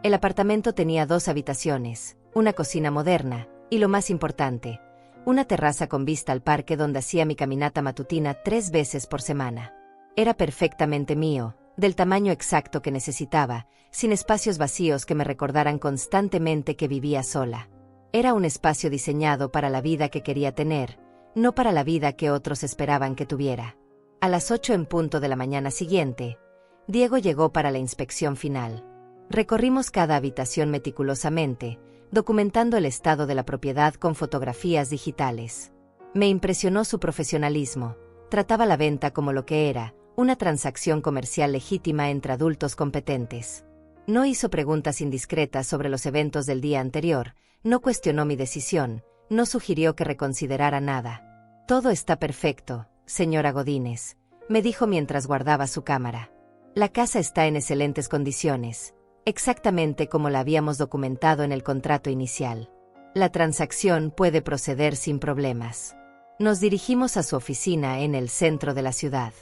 A: El apartamento tenía 2 habitaciones, una cocina moderna, y lo más importante, una terraza con vista al parque donde hacía mi caminata matutina 3 veces por semana. Era perfectamente mío, del tamaño exacto que necesitaba, sin espacios vacíos que me recordaran constantemente que vivía sola. Era un espacio diseñado para la vida que quería tener, no para la vida que otros esperaban que tuviera. A las 8 en punto de la mañana siguiente, Diego llegó para la inspección final. Recorrimos cada habitación meticulosamente, documentando el estado de la propiedad con fotografías digitales. Me impresionó su profesionalismo. Trataba la venta como lo que era, una transacción comercial legítima entre adultos competentes. No hizo preguntas indiscretas sobre los eventos del día anterior, no cuestionó mi decisión, no sugirió que reconsiderara nada. Todo está perfecto, señora Godínez, me dijo mientras guardaba su cámara. La casa está en excelentes condiciones, exactamente como la habíamos documentado en el contrato inicial. La transacción puede proceder sin problemas. Nos dirigimos a su oficina en el centro de la ciudad.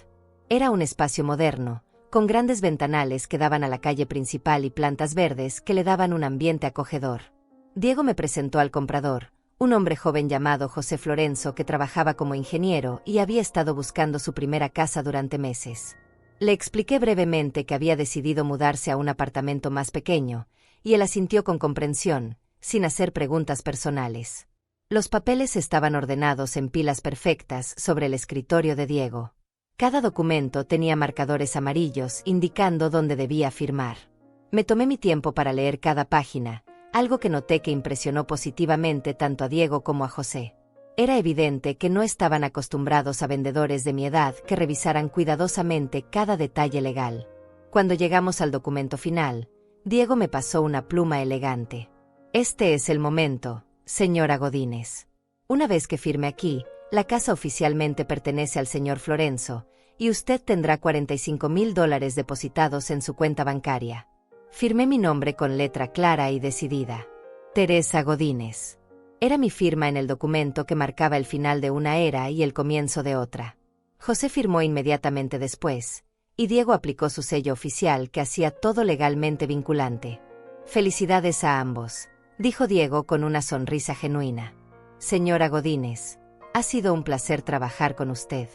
A: Era un espacio moderno, con grandes ventanales que daban a la calle principal y plantas verdes que le daban un ambiente acogedor. Diego me presentó al comprador, un hombre joven llamado José Florenzo que trabajaba como ingeniero y había estado buscando su primera casa durante meses. Le expliqué brevemente que había decidido mudarse a un apartamento más pequeño, y él asintió con comprensión, sin hacer preguntas personales. Los papeles estaban ordenados en pilas perfectas sobre el escritorio de Diego. Cada documento tenía marcadores amarillos indicando dónde debía firmar. Me tomé mi tiempo para leer cada página, algo que noté que impresionó positivamente tanto a Diego como a José. Era evidente que no estaban acostumbrados a vendedores de mi edad que revisaran cuidadosamente cada detalle legal. Cuando llegamos al documento final, Diego me pasó una pluma elegante. Este es el momento, señora Godínez. Una vez que firme aquí, la casa oficialmente pertenece al señor Florenzo, y usted tendrá $45,000 depositados en su cuenta bancaria. Firmé mi nombre con letra clara y decidida. Teresa Godínez. Era mi firma en el documento que marcaba el final de una era y el comienzo de otra. José firmó inmediatamente después, y Diego aplicó su sello oficial que hacía todo legalmente vinculante. Felicidades a ambos, dijo Diego con una sonrisa genuina. Señora Godínez, ha sido un placer trabajar con usted.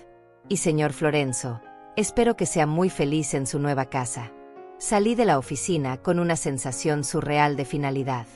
A: Y señor Florenzo, espero que sea muy feliz en su nueva casa. Salí de la oficina con una sensación surreal de finalidad.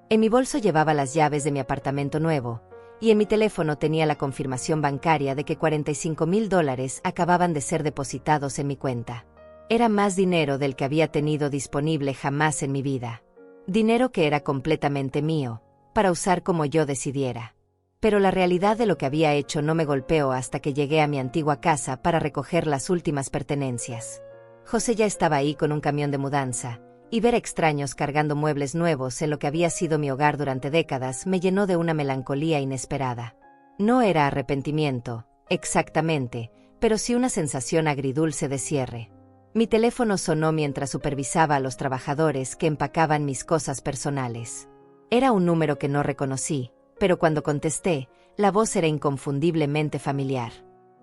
A: En mi bolso llevaba las llaves de mi apartamento nuevo, y en mi teléfono tenía la confirmación bancaria de que $45,000 acababan de ser depositados en mi cuenta. Era más dinero del que había tenido disponible jamás en mi vida. Dinero que era completamente mío, para usar como yo decidiera. Pero la realidad de lo que había hecho no me golpeó hasta que llegué a mi antigua casa para recoger las últimas pertenencias. José ya estaba ahí con un camión de mudanza, y ver a extraños cargando muebles nuevos en lo que había sido mi hogar durante décadas me llenó de una melancolía inesperada. No era arrepentimiento, exactamente, pero sí una sensación agridulce de cierre. Mi teléfono sonó mientras supervisaba a los trabajadores que empacaban mis cosas personales. Era un número que no reconocí, pero cuando contesté, la voz era inconfundiblemente familiar.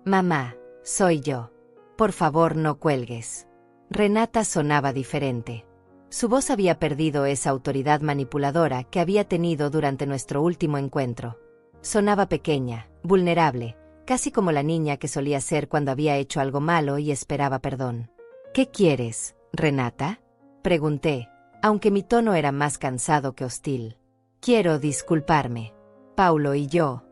A: Mamá, soy yo. Por favor, no cuelgues. Renata sonaba diferente. Su voz había perdido esa autoridad manipuladora que había tenido durante nuestro último encuentro. Sonaba pequeña, vulnerable, casi como la niña que solía ser cuando había hecho algo malo y esperaba perdón. ¿Qué quieres, Renata? Pregunté, aunque mi tono era más cansado que hostil. Quiero disculparme. Paulo y yo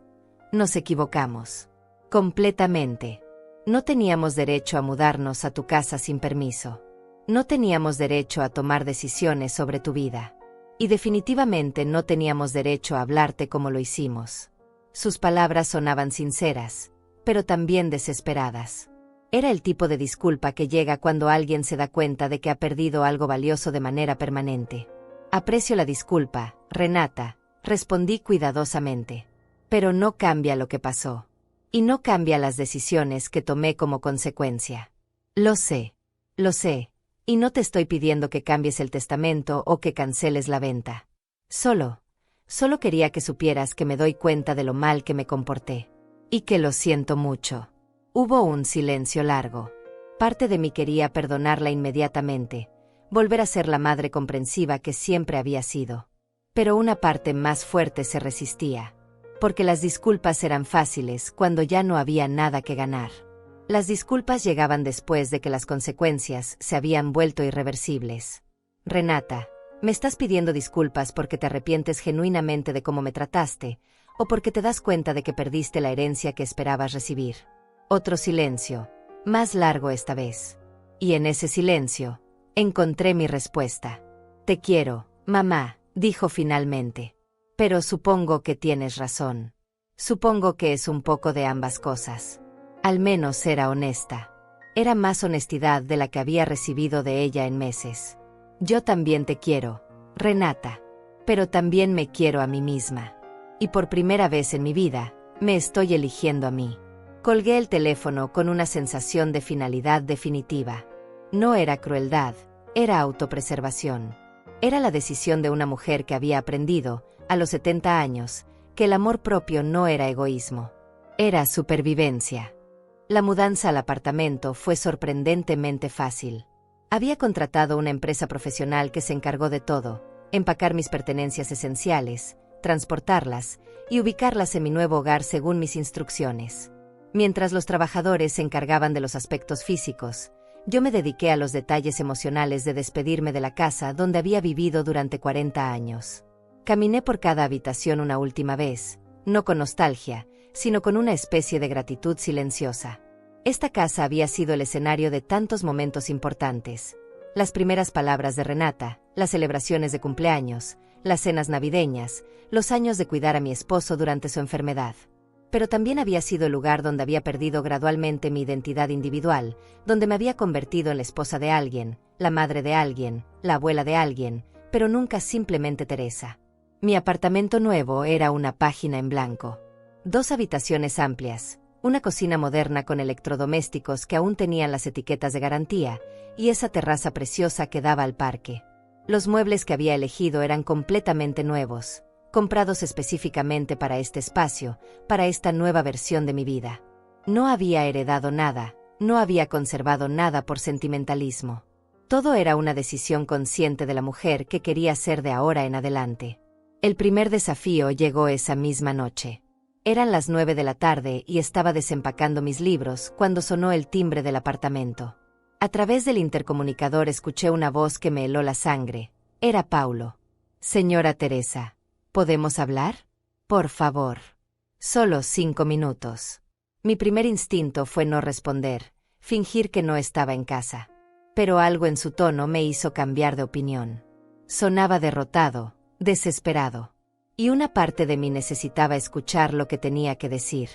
A: nos equivocamos. Completamente. No teníamos derecho a mudarnos a tu casa sin permiso. No teníamos derecho a tomar decisiones sobre tu vida. Y definitivamente no teníamos derecho a hablarte como lo hicimos. Sus palabras sonaban sinceras, pero también desesperadas. Era el tipo de disculpa que llega cuando alguien se da cuenta de que ha perdido algo valioso de manera permanente. Aprecio la disculpa, Renata, respondí cuidadosamente. Pero no cambia lo que pasó. Y no cambia las decisiones que tomé como consecuencia. Lo sé, y no te estoy pidiendo que cambies el testamento o que canceles la venta. Solo quería que supieras que me doy cuenta de lo mal que me comporté. Y que lo siento mucho. Hubo un silencio largo. Parte de mí quería perdonarla inmediatamente, volver a ser la madre comprensiva que siempre había sido. Pero una parte más fuerte se resistía. Porque las disculpas eran fáciles cuando ya no había nada que ganar. Las disculpas llegaban después de que las consecuencias se habían vuelto irreversibles. Renata, ¿me estás pidiendo disculpas porque te arrepientes genuinamente de cómo me trataste, o porque te das cuenta de que perdiste la herencia que esperabas recibir? Otro silencio, más largo esta vez. Y en ese silencio, encontré mi respuesta. Te quiero, mamá, dijo finalmente. Pero supongo que tienes razón. Supongo que es un poco de ambas cosas. Al menos era honesta. Era más honestidad de la que había recibido de ella en meses. Yo también te quiero, Renata. Pero también me quiero a mí misma. Y por primera vez en mi vida, me estoy eligiendo a mí. Colgué el teléfono con una sensación de finalidad definitiva. No era crueldad, era autopreservación. Era la decisión de una mujer que había aprendido, a los 70 años, que el amor propio no era egoísmo. Era supervivencia. La mudanza al apartamento fue sorprendentemente fácil. Había contratado una empresa profesional que se encargó de todo, empacar mis pertenencias esenciales, transportarlas y ubicarlas en mi nuevo hogar según mis instrucciones. Mientras los trabajadores se encargaban de los aspectos físicos, yo me dediqué a los detalles emocionales de despedirme de la casa donde había vivido durante 40 años. Caminé por cada habitación una última vez, no con nostalgia, sino con una especie de gratitud silenciosa. Esta casa había sido el escenario de tantos momentos importantes. Las primeras palabras de Renata, las celebraciones de cumpleaños, las cenas navideñas, los años de cuidar a mi esposo durante su enfermedad. Pero también había sido el lugar donde había perdido gradualmente mi identidad individual, donde me había convertido en la esposa de alguien, la madre de alguien, la abuela de alguien, pero nunca simplemente Teresa. Mi apartamento nuevo era una página en blanco. 2 habitaciones amplias, una cocina moderna con electrodomésticos que aún tenían las etiquetas de garantía, y esa terraza preciosa que daba al parque. Los muebles que había elegido eran completamente nuevos, comprados específicamente para este espacio, para esta nueva versión de mi vida. No había heredado nada, no había conservado nada por sentimentalismo. Todo era una decisión consciente de la mujer que quería ser de ahora en adelante. El primer desafío llegó esa misma noche. Eran las 9 de la tarde y estaba desempacando mis libros cuando sonó el timbre del apartamento. A través del intercomunicador escuché una voz que me heló la sangre. Era Paulo. Señora Teresa, ¿podemos hablar? Por favor. Solo 5 minutos. Mi primer instinto fue no responder, fingir que no estaba en casa. Pero algo en su tono me hizo cambiar de opinión. Sonaba derrotado, desesperado. Y una parte de mí necesitaba escuchar lo que tenía que decir.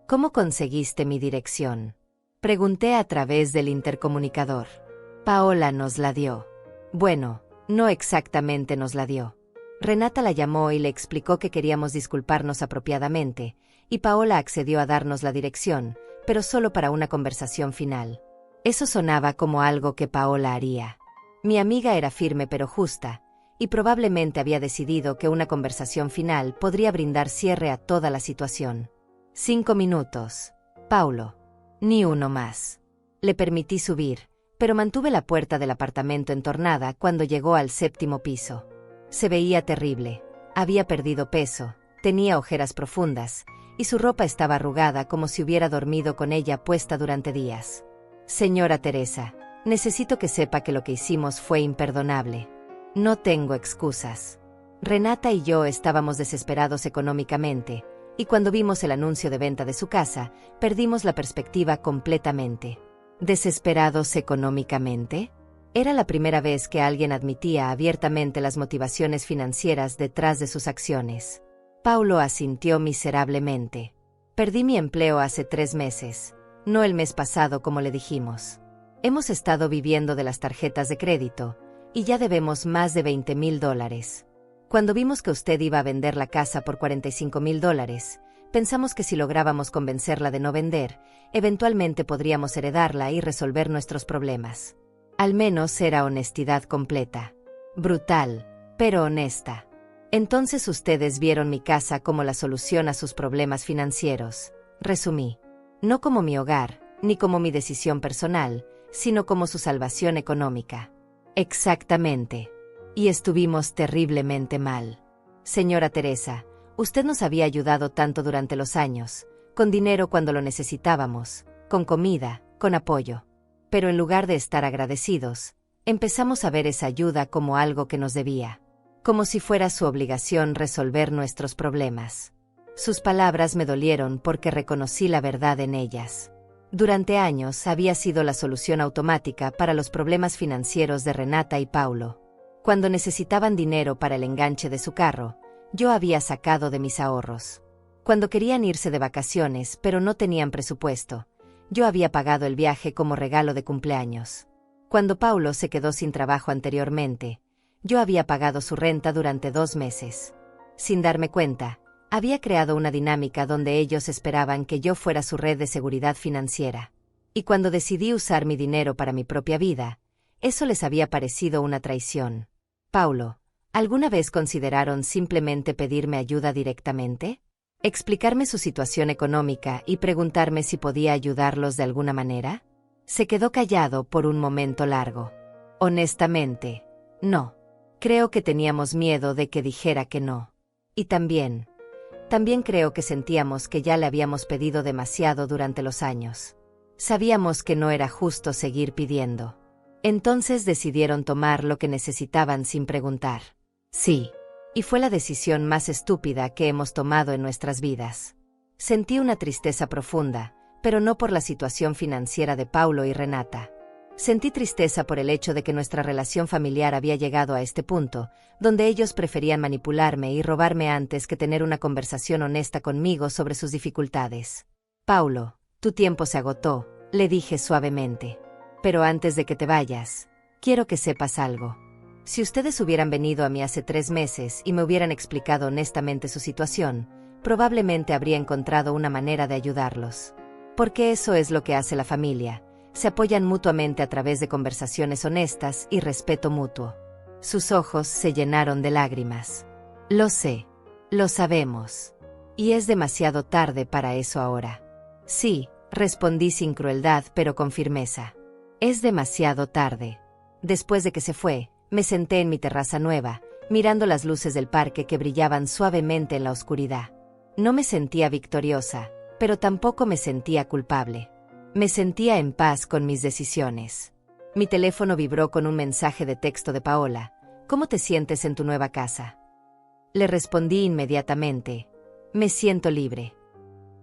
A: ¿Cómo conseguiste mi dirección? Pregunté a través del intercomunicador. Paola nos la dio. Bueno, no exactamente nos la dio. Renata la llamó y le explicó que queríamos disculparnos apropiadamente, y Paola accedió a darnos la dirección, pero solo para una conversación final. Eso sonaba como algo que Paola haría. Mi amiga era firme pero justa, y probablemente había decidido que una conversación final podría brindar cierre a toda la situación. 5 minutos. Paulo. Ni uno más. Le permití subir, pero mantuve la puerta del apartamento entornada cuando llegó al 7º piso. Se veía terrible. Había perdido peso, tenía ojeras profundas, y su ropa estaba arrugada como si hubiera dormido con ella puesta durante días. Señora Teresa, necesito que sepa que lo que hicimos fue imperdonable. No tengo excusas. Renata y yo estábamos desesperados económicamente, y cuando vimos el anuncio de venta de su casa, perdimos la perspectiva completamente. ¿Desesperados económicamente? Era la primera vez que alguien admitía abiertamente las motivaciones financieras detrás de sus acciones. Paulo asintió miserablemente. Perdí mi empleo hace 3 meses, no el mes pasado como le dijimos. Hemos estado viviendo de las tarjetas de crédito, y ya debemos más de $20,000. Cuando vimos que usted iba a vender la casa por $45,000, pensamos que si lográbamos convencerla de no vender, eventualmente podríamos heredarla y resolver nuestros problemas. Al menos era honestidad completa. Brutal, pero honesta. Entonces ustedes vieron mi casa como la solución a sus problemas financieros, resumí. No como mi hogar, ni como mi decisión personal, sino como su salvación económica. Exactamente. Y estuvimos terriblemente mal. Señora Teresa, usted nos había ayudado tanto durante los años, con dinero cuando lo necesitábamos, con comida, con apoyo. Pero en lugar de estar agradecidos, empezamos a ver esa ayuda como algo que nos debía, como si fuera su obligación resolver nuestros problemas. Sus palabras me dolieron porque reconocí la verdad en ellas. Durante años había sido la solución automática para los problemas financieros de Renata y Paulo. Cuando necesitaban dinero para el enganche de su carro, yo había sacado de mis ahorros. Cuando querían irse de vacaciones pero no tenían presupuesto, yo había pagado el viaje como regalo de cumpleaños. Cuando Paulo se quedó sin trabajo anteriormente, yo había pagado su renta durante 2 meses. Sin darme cuenta, había creado una dinámica donde ellos esperaban que yo fuera su red de seguridad financiera. Y cuando decidí usar mi dinero para mi propia vida, eso les había parecido una traición. Paulo, ¿alguna vez consideraron simplemente pedirme ayuda directamente? ¿Explicarme su situación económica y preguntarme si podía ayudarlos de alguna manera? Se quedó callado por un momento largo. Honestamente, no. Creo que teníamos miedo de que dijera que no. Y también creo que sentíamos que ya le habíamos pedido demasiado durante los años. Sabíamos que no era justo seguir pidiendo. Entonces decidieron tomar lo que necesitaban sin preguntar. Sí. Y fue la decisión más estúpida que hemos tomado en nuestras vidas. Sentí una tristeza profunda, pero no por la situación financiera de Paulo y Renata. Sentí tristeza por el hecho de que nuestra relación familiar había llegado a este punto, donde ellos preferían manipularme y robarme antes que tener una conversación honesta conmigo sobre sus dificultades. Paulo, tu tiempo se agotó, le dije suavemente. Pero antes de que te vayas, quiero que sepas algo. Si ustedes hubieran venido a mí hace 3 meses y me hubieran explicado honestamente su situación, probablemente habría encontrado una manera de ayudarlos. Porque eso es lo que hace la familia. Se apoyan mutuamente a través de conversaciones honestas y respeto mutuo. Sus ojos se llenaron de lágrimas. Lo sé. Lo sabemos. Y es demasiado tarde para eso ahora. Sí, respondí sin crueldad pero con firmeza. Es demasiado tarde. Después de que se fue, me senté en mi terraza nueva, mirando las luces del parque que brillaban suavemente en la oscuridad. No me sentía victoriosa, pero tampoco me sentía culpable. Me sentía en paz con mis decisiones. Mi teléfono vibró con un mensaje de texto de Paola. ¿Cómo te sientes en tu nueva casa? Le respondí inmediatamente. Me siento libre.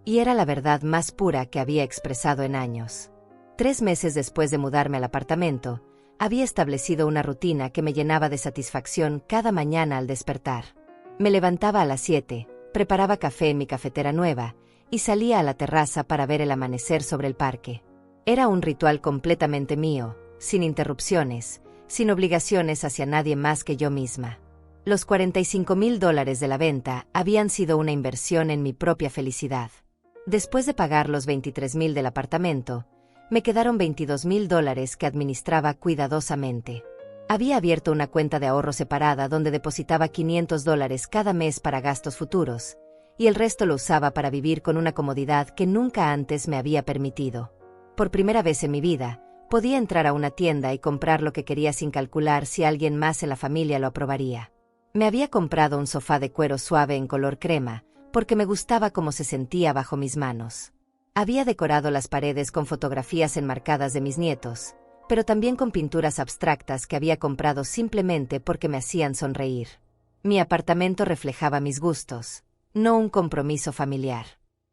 A: Y era la verdad más pura que había expresado en años. 3 meses después de mudarme al apartamento, había establecido una rutina que me llenaba de satisfacción cada mañana al despertar. Me levantaba a las 7, preparaba café en mi cafetera nueva, y salía a la terraza para ver el amanecer sobre el parque. Era un ritual completamente mío, sin interrupciones, sin obligaciones hacia nadie más que yo misma. Los $45,000 de la venta habían sido una inversión en mi propia felicidad. Después de pagar los $23,000 del apartamento, me quedaron $22,000 que administraba cuidadosamente. Había abierto una cuenta de ahorro separada donde depositaba $500 cada mes para gastos futuros, y el resto lo usaba para vivir con una comodidad que nunca antes me había permitido. Por primera vez en mi vida, podía entrar a una tienda y comprar lo que quería sin calcular si alguien más en la familia lo aprobaría. Me había comprado un sofá de cuero suave en color crema, porque me gustaba cómo se sentía bajo mis manos. Había decorado las paredes con fotografías enmarcadas de mis nietos, pero también con pinturas abstractas que había comprado simplemente porque me hacían sonreír. Mi apartamento reflejaba mis gustos, no un compromiso familiar.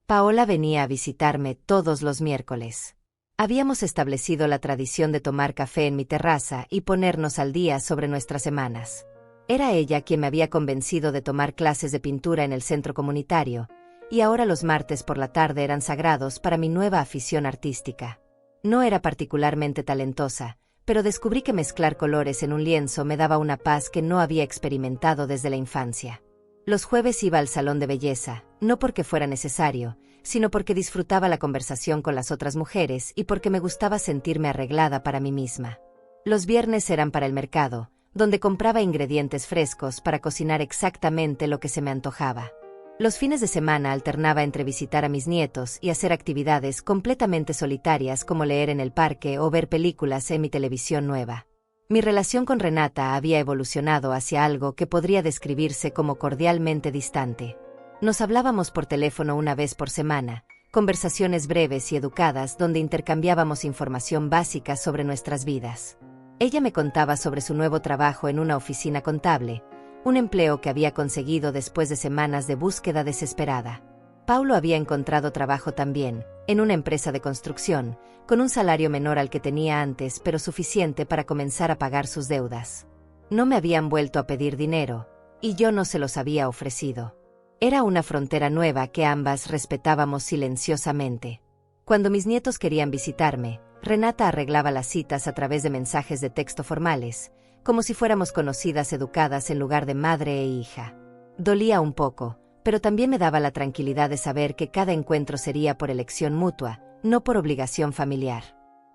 A: Paola venía a visitarme todos los miércoles. Habíamos establecido la tradición de tomar café en mi terraza y ponernos al día sobre nuestras semanas. Era ella quien me había convencido de tomar clases de pintura en el centro comunitario, y ahora los martes por la tarde eran sagrados para mi nueva afición artística. No era particularmente talentosa, pero descubrí que mezclar colores en un lienzo me daba una paz que no había experimentado desde la infancia. Los jueves iba al salón de belleza, no porque fuera necesario, sino porque disfrutaba la conversación con las otras mujeres y porque me gustaba sentirme arreglada para mí misma. Los viernes eran para el mercado, donde compraba ingredientes frescos para cocinar exactamente lo que se me antojaba. Los fines de semana alternaba entre visitar a mis nietos y hacer actividades completamente solitarias como leer en el parque o ver películas en mi televisión nueva. Mi relación con Renata había evolucionado hacia algo que podría describirse como cordialmente distante. Nos hablábamos por teléfono una vez por semana, conversaciones breves y educadas donde intercambiábamos información básica sobre nuestras vidas. Ella me contaba sobre su nuevo trabajo en una oficina contable, un empleo que había conseguido después de semanas de búsqueda desesperada. Paulo había encontrado trabajo también, en una empresa de construcción, con un salario menor al que tenía antes, pero suficiente para comenzar a pagar sus deudas. No me habían vuelto a pedir dinero, y yo no se los había ofrecido. Era una frontera nueva que ambas respetábamos silenciosamente. Cuando mis nietos querían visitarme, Renata arreglaba las citas a través de mensajes de texto formales, como si fuéramos conocidas educadas en lugar de madre e hija. Dolía un poco, pero también me daba la tranquilidad de saber que cada encuentro sería por elección mutua, no por obligación familiar.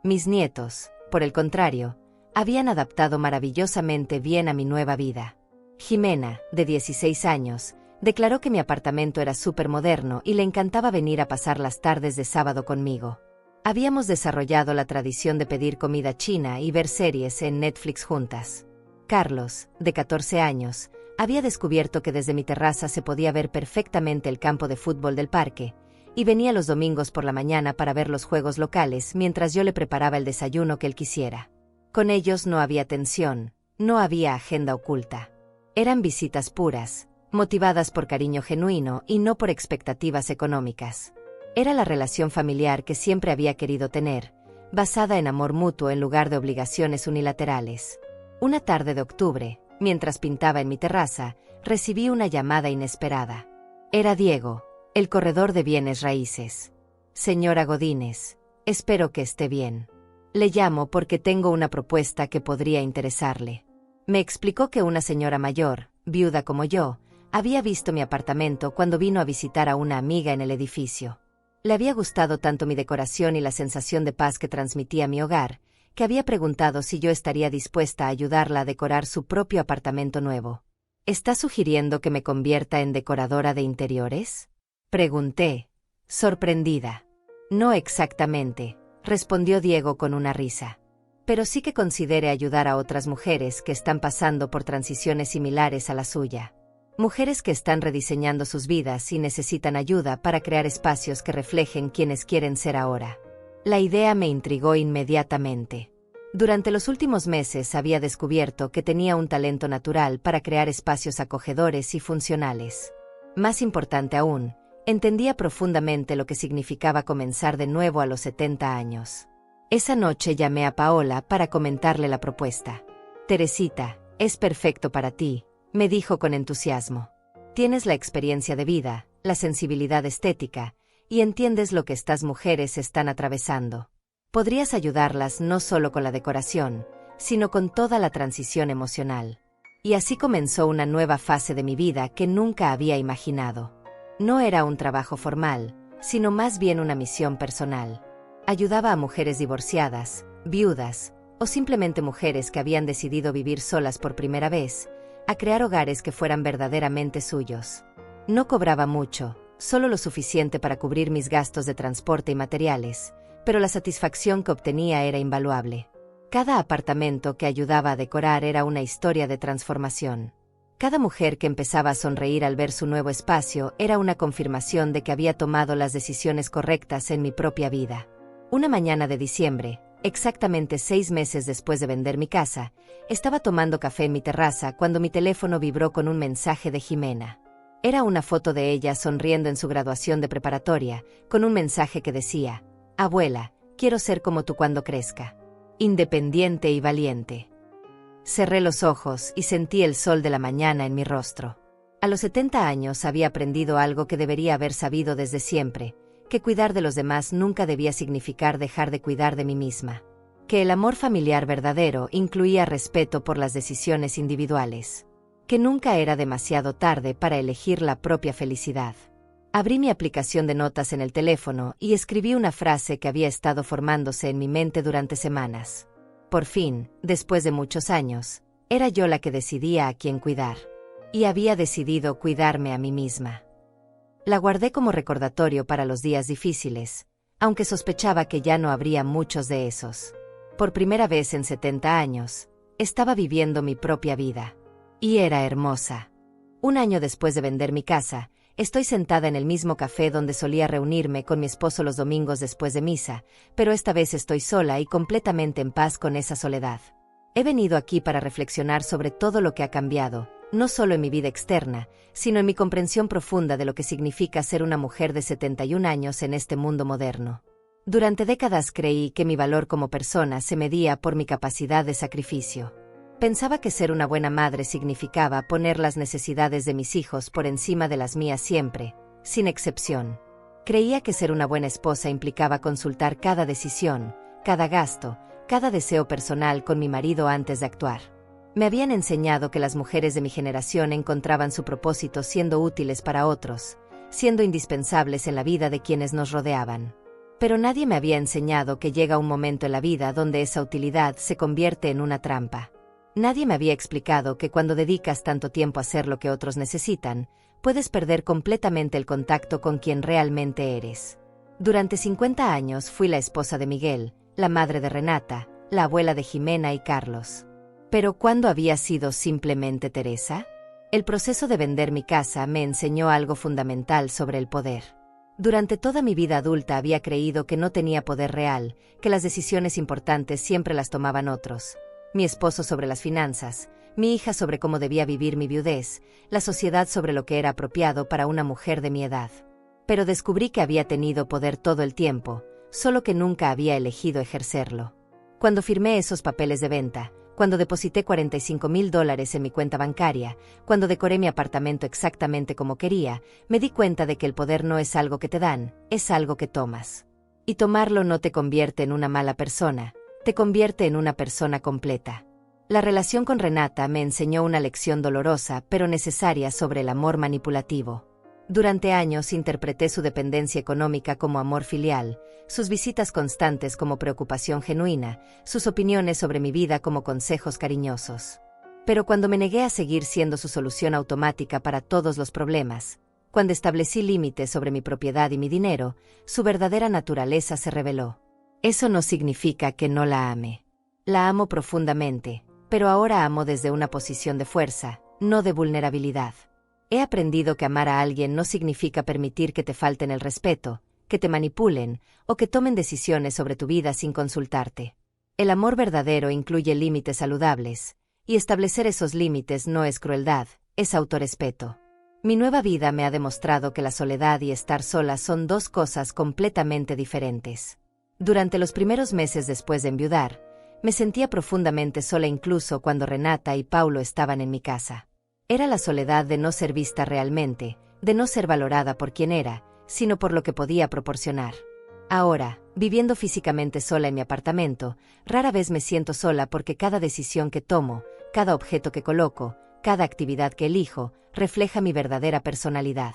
A: Mis nietos, por el contrario, habían adaptado maravillosamente bien a mi nueva vida. Jimena, de 16 años, declaró que mi apartamento era súper moderno y le encantaba venir a pasar las tardes de sábado conmigo. Habíamos desarrollado la tradición de pedir comida china y ver series en Netflix juntas. Carlos, de 14 años, había descubierto que desde mi terraza se podía ver perfectamente el campo de fútbol del parque, y venía los domingos por la mañana para ver los juegos locales mientras yo le preparaba el desayuno que él quisiera. Con ellos no había tensión, no había agenda oculta. Eran visitas puras, motivadas por cariño genuino y no por expectativas económicas. Era la relación familiar que siempre había querido tener, basada en amor mutuo en lugar de obligaciones unilaterales. Una tarde de octubre, mientras pintaba en mi terraza, recibí una llamada inesperada. Era Diego, el corredor de bienes raíces. Señora Godínez, espero que esté bien. Le llamo porque tengo una propuesta que podría interesarle. Me explicó que una señora mayor, viuda como yo, había visto mi apartamento cuando vino a visitar a una amiga en el edificio. Le había gustado tanto mi decoración y la sensación de paz que transmitía mi hogar, que había preguntado si yo estaría dispuesta a ayudarla a decorar su propio apartamento nuevo. ¿Está sugiriendo que me convierta en decoradora de interiores?, pregunté, sorprendida. No exactamente, respondió Diego con una risa. pero sí que considere ayudar a otras mujeres que están pasando por transiciones similares a la suya. Mujeres que están rediseñando sus vidas y necesitan ayuda para crear espacios que reflejen quienes quieren ser ahora. La idea me intrigó inmediatamente. Durante los últimos meses había descubierto que tenía un talento natural para crear espacios acogedores y funcionales. Más importante aún, entendía profundamente lo que significaba comenzar de nuevo a los 70 años. Esa noche llamé a Paola para comentarle la propuesta. «Teresita, es perfecto para ti», me dijo con entusiasmo. «Tienes la experiencia de vida, la sensibilidad estética, y entiendes lo que estas mujeres están atravesando. Podrías ayudarlas no solo con la decoración, sino con toda la transición emocional». Y así comenzó una nueva fase de mi vida que nunca había imaginado. No era un trabajo formal, sino más bien una misión personal. Ayudaba a mujeres divorciadas, viudas, o simplemente mujeres que habían decidido vivir solas por primera vez, a crear hogares que fueran verdaderamente suyos. No cobraba mucho, solo lo suficiente para cubrir mis gastos de transporte y materiales, pero la satisfacción que obtenía era invaluable. Cada apartamento que ayudaba a decorar era una historia de transformación. Cada mujer que empezaba a sonreír al ver su nuevo espacio era una confirmación de que había tomado las decisiones correctas en mi propia vida. Una mañana de diciembre, exactamente 6 meses después de vender mi casa, estaba tomando café en mi terraza cuando mi teléfono vibró con un mensaje de Jimena. Era una foto de ella sonriendo en su graduación de preparatoria, con un mensaje que decía: «Abuela, quiero ser como tú cuando crezca. Independiente y valiente». Cerré los ojos y sentí el sol de la mañana en mi rostro. A los 70 años había aprendido algo que debería haber sabido desde siempre, que cuidar de los demás nunca debía significar dejar de cuidar de mí misma. Que el amor familiar verdadero incluía respeto por las decisiones individuales. Que nunca era demasiado tarde para elegir la propia felicidad. Abrí mi aplicación de notas en el teléfono y escribí una frase que había estado formándose en mi mente durante semanas. Por fin, después de muchos años, era yo la que decidía a quién cuidar. Y había decidido cuidarme a mí misma. La guardé como recordatorio para los días difíciles, aunque sospechaba que ya no habría muchos de esos. Por primera vez en 70 años, estaba viviendo mi propia vida. Y era hermosa. Un año después de vender mi casa, estoy sentada en el mismo café donde solía reunirme con mi esposo los domingos después de misa, pero esta vez estoy sola y completamente en paz con esa soledad. He venido aquí para reflexionar sobre todo lo que ha cambiado, no solo en mi vida externa, sino en mi comprensión profunda de lo que significa ser una mujer de 71 años en este mundo moderno. Durante décadas creí que mi valor como persona se medía por mi capacidad de sacrificio. Pensaba que ser una buena madre significaba poner las necesidades de mis hijos por encima de las mías siempre, sin excepción. Creía que ser una buena esposa implicaba consultar cada decisión, cada gasto, cada deseo personal con mi marido antes de actuar. Me habían enseñado que las mujeres de mi generación encontraban su propósito siendo útiles para otros, siendo indispensables en la vida de quienes nos rodeaban. Pero nadie me había enseñado que llega un momento en la vida donde esa utilidad se convierte en una trampa. Nadie me había explicado que cuando dedicas tanto tiempo a hacer lo que otros necesitan, puedes perder completamente el contacto con quien realmente eres. Durante 50 años fui la esposa de Miguel, la madre de Renata, la abuela de Jimena y Carlos. Pero ¿cuándo había sido simplemente Teresa? El proceso de vender mi casa me enseñó algo fundamental sobre el poder. Durante toda mi vida adulta había creído que no tenía poder real, que las decisiones importantes siempre las tomaban otros. Mi esposo sobre las finanzas, mi hija sobre cómo debía vivir mi viudez, la sociedad sobre lo que era apropiado para una mujer de mi edad. Pero descubrí que había tenido poder todo el tiempo, solo que nunca había elegido ejercerlo. Cuando firmé esos papeles de venta, cuando deposité $45,000 en mi cuenta bancaria, cuando decoré mi apartamento exactamente como quería, me di cuenta de que el poder no es algo que te dan, es algo que tomas. Y tomarlo no te convierte en una mala persona, te convierte en una persona completa. La relación con Renata me enseñó una lección dolorosa pero necesaria sobre el amor manipulativo. Durante años interpreté su dependencia económica como amor filial, sus visitas constantes como preocupación genuina, sus opiniones sobre mi vida como consejos cariñosos. Pero cuando me negué a seguir siendo su solución automática para todos los problemas, cuando establecí límites sobre mi propiedad y mi dinero, su verdadera naturaleza se reveló. Eso no significa que no la ame. La amo profundamente, pero ahora amo desde una posición de fuerza, no de vulnerabilidad. He aprendido que amar a alguien no significa permitir que te falten el respeto, que te manipulen, o que tomen decisiones sobre tu vida sin consultarte. El amor verdadero incluye límites saludables, y establecer esos límites no es crueldad, es autorrespeto. Mi nueva vida me ha demostrado que la soledad y estar sola son dos cosas completamente diferentes. Durante los primeros meses después de enviudar, me sentía profundamente sola incluso cuando Renata y Paulo estaban en mi casa. Era la soledad de no ser vista realmente, de no ser valorada por quien era, sino por lo que podía proporcionar. Ahora, viviendo físicamente sola en mi apartamento, rara vez me siento sola porque cada decisión que tomo, cada objeto que coloco, cada actividad que elijo, refleja mi verdadera personalidad.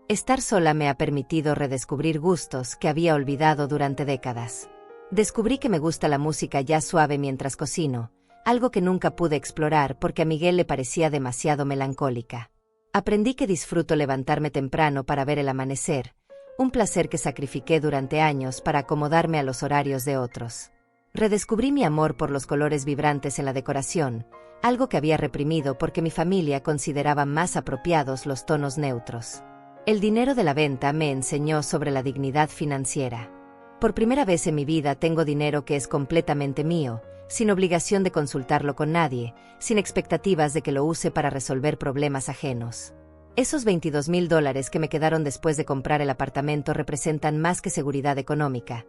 A: Estar sola me ha permitido redescubrir gustos que había olvidado durante décadas. Descubrí que me gusta la música jazz suave mientras cocino, algo que nunca pude explorar porque a Miguel le parecía demasiado melancólica. Aprendí que disfruto levantarme temprano para ver el amanecer, un placer que sacrifiqué durante años para acomodarme a los horarios de otros. Redescubrí mi amor por los colores vibrantes en la decoración, algo que había reprimido porque mi familia consideraba más apropiados los tonos neutros. El dinero de la venta me enseñó sobre la dignidad financiera. Por primera vez en mi vida tengo dinero que es completamente mío, sin obligación de consultarlo con nadie, sin expectativas de que lo use para resolver problemas ajenos. Esos $22,000 que me quedaron después de comprar el apartamento representan más que seguridad económica.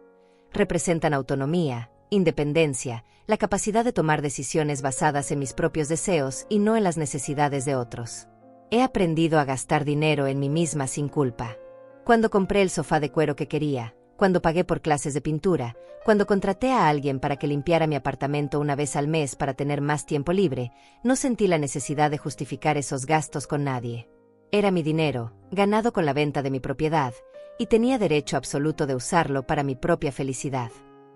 A: Representan autonomía, independencia, la capacidad de tomar decisiones basadas en mis propios deseos y no en las necesidades de otros. He aprendido a gastar dinero en mí misma sin culpa. Cuando compré el sofá de cuero que quería, cuando pagué por clases de pintura, cuando contraté a alguien para que limpiara mi apartamento una vez al mes para tener más tiempo libre, no sentí la necesidad de justificar esos gastos con nadie. Era mi dinero, ganado con la venta de mi propiedad, y tenía derecho absoluto de usarlo para mi propia felicidad.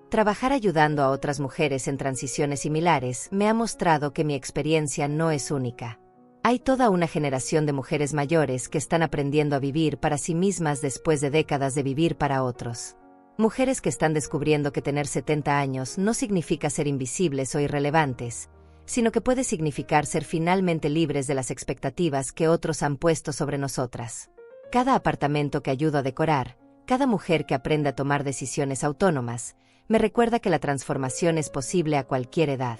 A: Trabajar ayudando a otras mujeres en transiciones similares me ha mostrado que mi experiencia no es única. Hay toda una generación de mujeres mayores que están aprendiendo a vivir para sí mismas después de décadas de vivir para otros. Mujeres que están descubriendo que tener 70 años no significa ser invisibles o irrelevantes, sino que puede significar ser finalmente libres de las expectativas que otros han puesto sobre nosotras. Cada apartamento que ayudo a decorar, cada mujer que aprende a tomar decisiones autónomas, me recuerda que la transformación es posible a cualquier edad.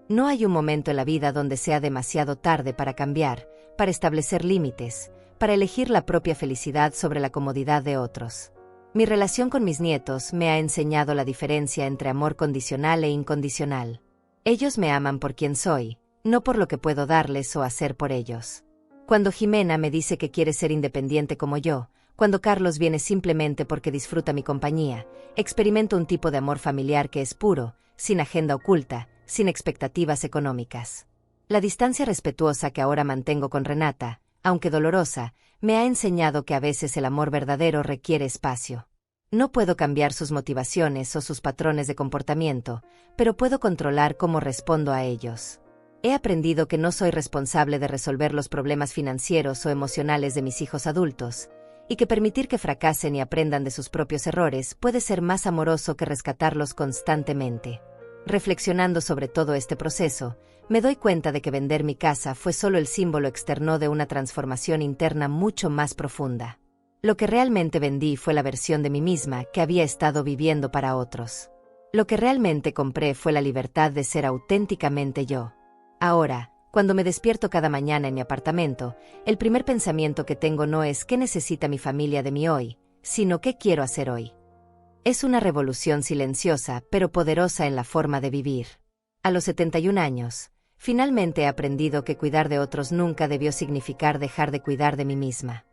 A: No hay un momento en la vida donde sea demasiado tarde para cambiar, para establecer límites, para elegir la propia felicidad sobre la comodidad de otros. Mi relación con mis nietos me ha enseñado la diferencia entre amor condicional e incondicional. Ellos me aman por quien soy, no por lo que puedo darles o hacer por ellos. Cuando Jimena me dice que quiere ser independiente como yo, cuando Carlos viene simplemente porque disfruta mi compañía, experimento un tipo de amor familiar que es puro, sin agenda oculta, sin expectativas económicas. La distancia respetuosa que ahora mantengo con Renata, aunque dolorosa, me ha enseñado que a veces el amor verdadero requiere espacio. No puedo cambiar sus motivaciones o sus patrones de comportamiento, pero puedo controlar cómo respondo a ellos. He aprendido que no soy responsable de resolver los problemas financieros o emocionales de mis hijos adultos, y que permitir que fracasen y aprendan de sus propios errores puede ser más amoroso que rescatarlos constantemente. Reflexionando sobre todo este proceso, me doy cuenta de que vender mi casa fue solo el símbolo externo de una transformación interna mucho más profunda. Lo que realmente vendí fue la versión de mí misma que había estado viviendo para otros. Lo que realmente compré fue la libertad de ser auténticamente yo. Ahora, cuando me despierto cada mañana en mi apartamento, el primer pensamiento que tengo no es ¿qué necesita mi familia de mí hoy?, sino ¿qué quiero hacer hoy? Es una revolución silenciosa pero poderosa en la forma de vivir. A los 71 años, finalmente he aprendido que cuidar de otros nunca debió significar dejar de cuidar de mí misma.